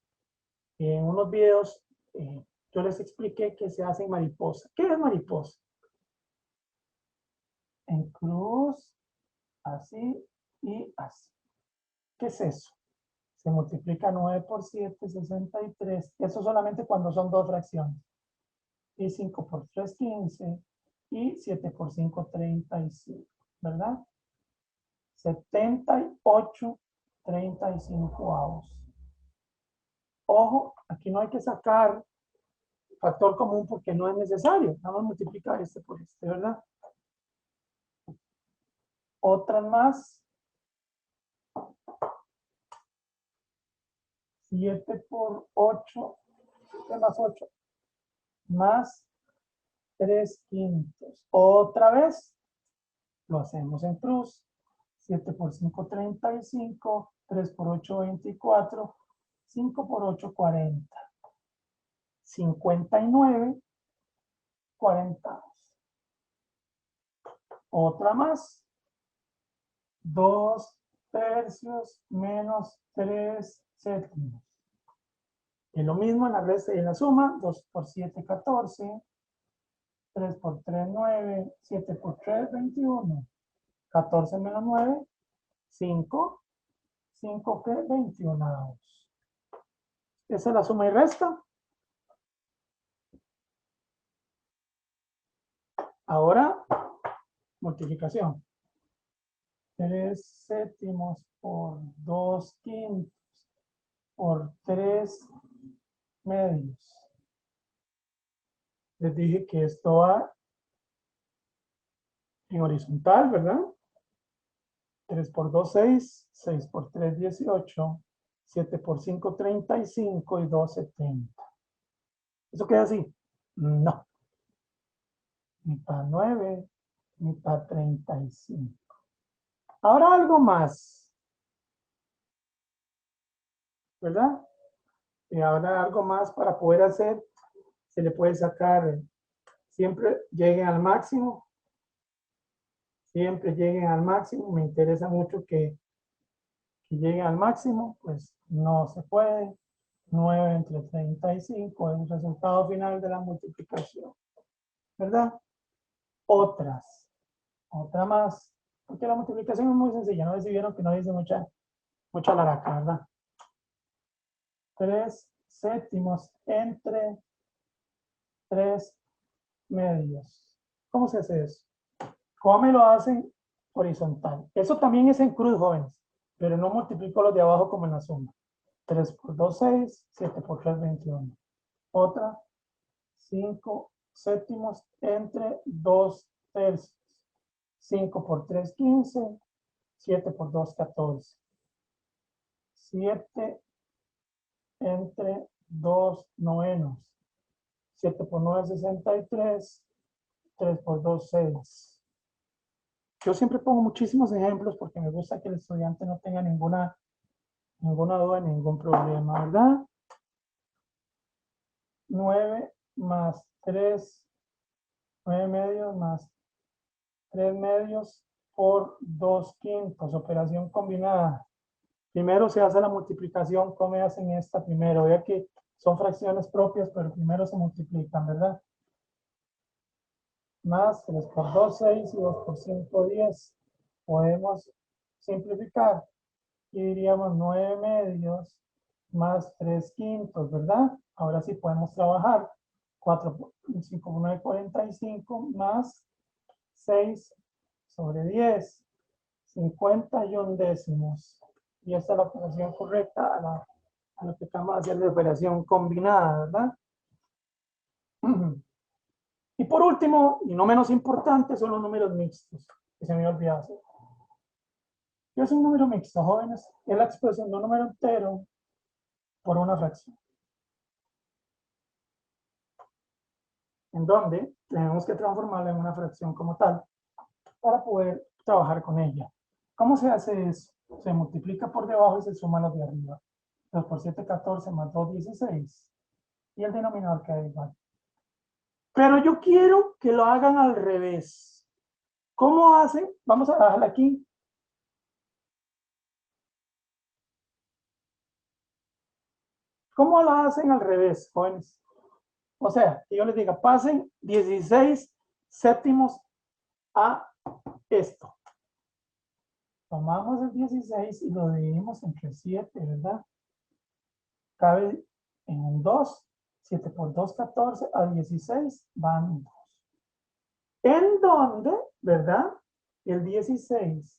en unos videos yo les expliqué que se hace en mariposa. ¿Qué es mariposa? En cruz, así y así. ¿Qué es eso? Se multiplica 9 por 7, 63. Eso solamente cuando son dos fracciones. Y 5 por 3, 15. Y 7 por 5, 35. ¿Verdad? 78, 35 avos. Ojo, aquí no hay que sacar factor común porque no es necesario. Vamos a multiplicar este por este, ¿verdad? Otra más. 7 por 8, 7 más 8, más 3 quintos. Otra vez, lo hacemos en cruz. 7 por 5, 35. 3 por 8, 24. 5 por 8, 40. 59, 40. Otra más. 2 tercios menos 3 séptimos. Y lo mismo en la resta y en la suma. 2 por 7, 14. 3 por 3, 9. 7 por 3, 21. 14 menos 9, 5. 5 que 21. Esa es la suma y resta. Ahora, multiplicación. 3 séptimos por 2 quintos por 3 medios. Les dije que esto va en horizontal, ¿verdad? 3 por 2, 6. 6 por 3, 18. 7 por 5, 35 y 2, 70. ¿Eso queda así? No. Mitad 9, mitad 35. Ahora algo más, ¿verdad? Y ahora algo más para poder hacer, se le puede sacar, siempre lleguen al máximo, siempre lleguen al máximo, me interesa mucho que lleguen al máximo, pues no se puede. 9 entre 35 es el resultado final de la multiplicación, ¿verdad? Otra más, porque la multiplicación es muy sencilla, no decidieron que no dice mucha laraca, ¿verdad? 3 séptimos entre 3 medios. ¿Cómo se hace eso? ¿Cómo me lo hacen? Horizontal. Eso también es en cruz, jóvenes, pero no multiplico los de abajo como en la suma. 3 por 2, 6, 7 por 3, 21. Otra, 5 séptimos entre 2 tercios. 5 por 3, 15. 7 por 2, 14. 7 entre 2 novenos. 7 por 9, 63. 3 por 2, 6. Yo siempre pongo muchísimos ejemplos porque me gusta que el estudiante no tenga ninguna duda, ningún problema, ¿verdad? 9 más 3, 9 medios más 3 medios por 2 quintos, operación combinada. Primero se hace la multiplicación, ¿cómo hacen esta primero? Vea que Son fracciones propias, pero primero se multiplican, ¿verdad? Más 3 por 2, 6 y 2 por 5, 10. Podemos simplificar y diríamos 9 medios más 3 quintos, ¿verdad? Ahora sí podemos trabajar. 4 por 5 por 9, 45 más 6 sobre 10, 51 décimos. Y esta es la operación correcta a lo que acabamos de hacer de operación combinada, ¿verdad? Y por último, y no menos importante, son los números mixtos, que se me olvidó hacer. ¿Qué es un número mixto, jóvenes? Es la expresión de un número entero por una fracción. En donde tenemos que transformarla en una fracción como tal para poder trabajar con ella. ¿Cómo se hace eso? Se multiplica por debajo y se suma los de arriba. 2 por 7, 14 más 2, 16. Y el denominador queda igual. Pero yo quiero que lo hagan al revés. ¿Cómo hacen? Vamos a dejarla aquí. ¿Cómo lo hacen al revés, jóvenes? O sea, que yo les diga, pasen 16 séptimos a esto. Tomamos el 16 y lo dividimos entre 7, ¿verdad? Cabe en un 2. 7 por 2, 14. A 16 van 2. En donde, ¿verdad? El 16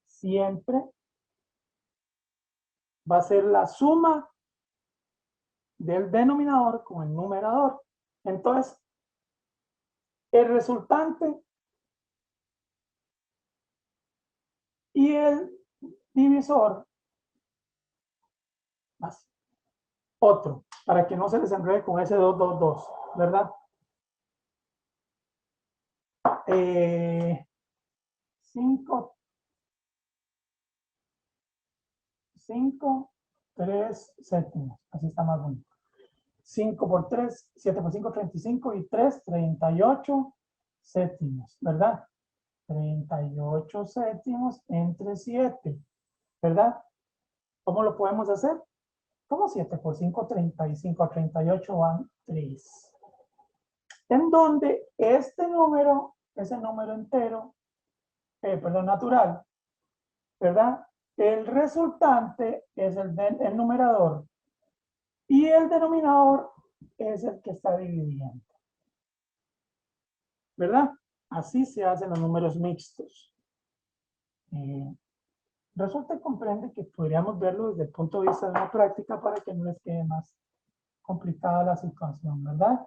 siempre va a ser la suma del denominador con el numerador. Entonces, el resultante y el divisor, así, otro, para que no se les enrede con ese 2, 2, 2, ¿verdad? 5, 3 séptimos, así está más bonito. 5 por 3, 7 por 5, 35 y 3, 38 séptimos, ¿verdad? 38 séptimos entre 7, ¿verdad? ¿Cómo lo podemos hacer? Como 7 por 5, 35 a 38 van 3. En donde este número es el número entero, perdón, natural, ¿verdad? El resultante es el numerador y el denominador es el que está dividiendo, ¿verdad? Así se hacen los números mixtos. Resulta y comprende que podríamos verlo desde el punto de vista de una práctica para que no les quede más complicada la situación, ¿verdad?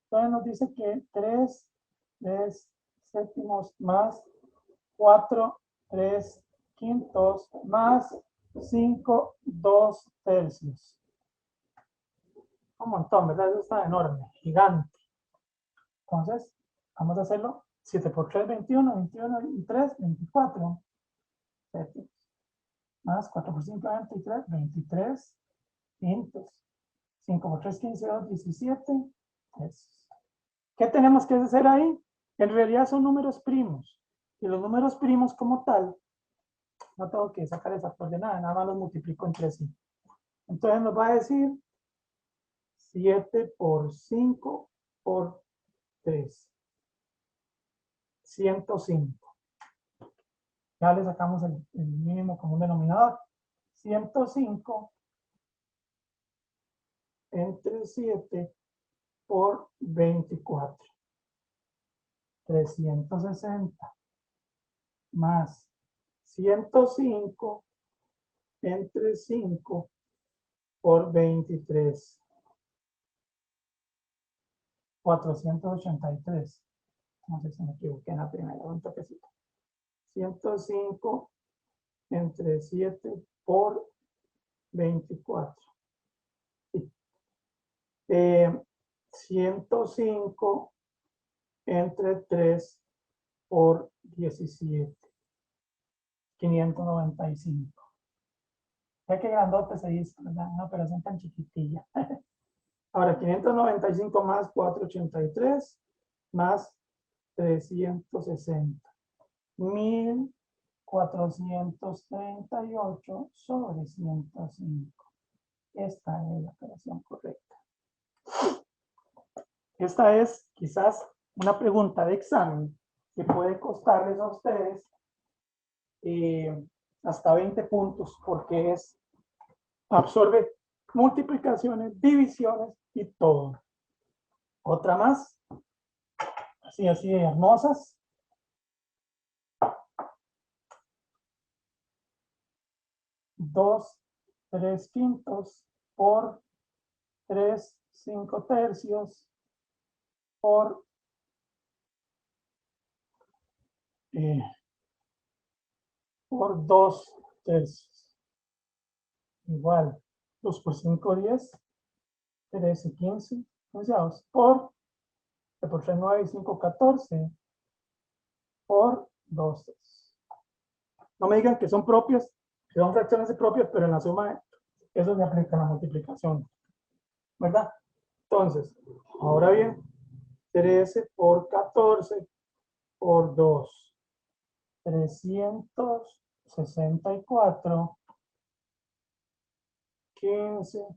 Entonces nos dice que 3 séptimos más 4 3 quintos más 5 2 tercios. Un montón, ¿verdad? Eso está enorme, gigante. Entonces, vamos a hacerlo. 7 por 3, 21, 21 y 3, 24. Séptimos. Más 4 por 5, 23, 23 quintos. 5 por 3, 15, 2, 17. Tercios. ¿Qué tenemos que hacer ahí? En realidad son números primos. Y los números primos como tal, no tengo que sacar esa coordenada, nada más los multiplico entre sí. Entonces nos va a decir 7 por 5 por 3. 105. Ya le sacamos el mínimo común denominador. 105 entre 7 por 24. 360 más 105 entre 5 por 23. 483. No sé si me equivoqué en la primera, un toquecito. 105 entre 7 por 24. Sí. 105 entre 3 por 17. 595. Ya que grandote se dice, ¿verdad? Una operación tan chiquitilla. Ahora, 595 más 483 más 360. 1438 sobre 105. Esta es la operación correcta. Esta es quizás una pregunta de examen que puede costarles a ustedes hasta 20 puntos porque absorbe multiplicaciones, divisiones y todo. Otra más, así de hermosas. 2 3/5 por 3 5/3 por 2/3. Igual, 2 por 5, 10, 13, 15, por 3, 9 y 5, 14, por 12. No me digan que son propias, que son fracciones propias, pero en la suma eso se aplica a la multiplicación, ¿verdad? Entonces, ahora bien, 13 por 14 por 2, 364, 15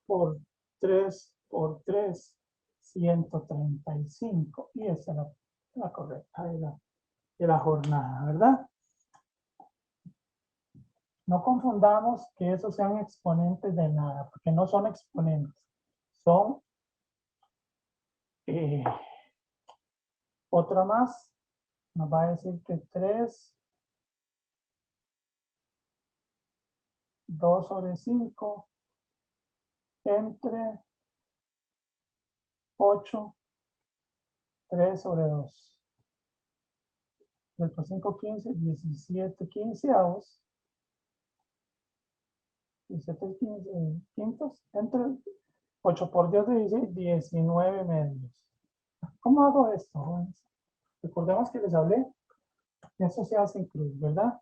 por 3 por 3, 135. Y esa es la correcta de la jornada, ¿verdad? No confundamos que esos sean exponentes de nada, porque no son exponentes. Son otra más. Nos va a decir que 3, 2 sobre 5, entre 8, 3 sobre 2. 3 por 5, 15, 17 quinceavos. 17 quintos, entre 8 por 10, 16, 19 medios. ¿Cómo hago esto, jóvenes? Recordemos que les hablé, eso se hace en cruz, ¿verdad?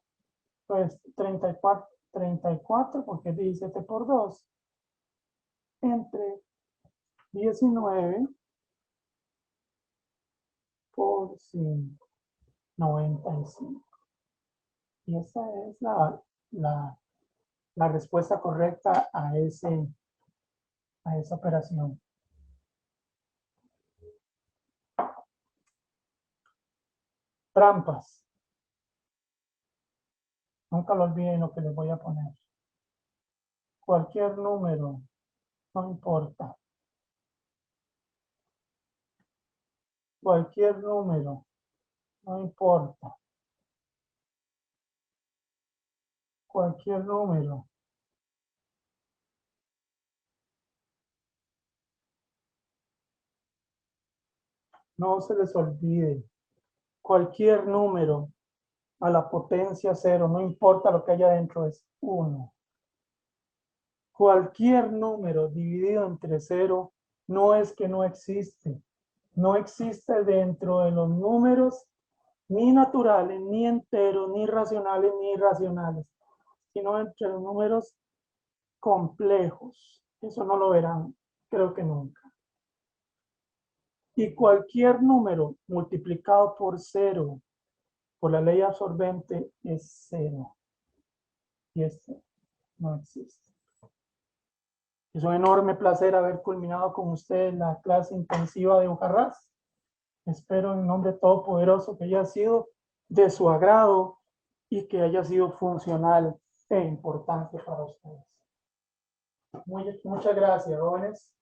Pues 34 porque es 17 por 2, entre 19 por 5, 95. Y esa es la respuesta correcta a esa operación. Trampas. Nunca lo olviden lo que les voy a poner. Cualquier número, no importa. Cualquier número, no importa. Cualquier número. No se les olvide. Cualquier número a la potencia 0, no importa lo que haya dentro, es 1. Cualquier número dividido entre 0 no es que no existe. No existe dentro de los números ni naturales, ni enteros, ni racionales, ni irracionales, sino entre los números complejos. Eso no lo verán, creo que nunca. Y cualquier número multiplicado por 0, por la ley absorbente, es 0. Y este no existe. Es un enorme placer haber culminado con ustedes la clase intensiva de Hojarrás. Espero en nombre todopoderoso que haya sido de su agrado y que haya sido funcional e importante para ustedes. Muchas gracias, jóvenes.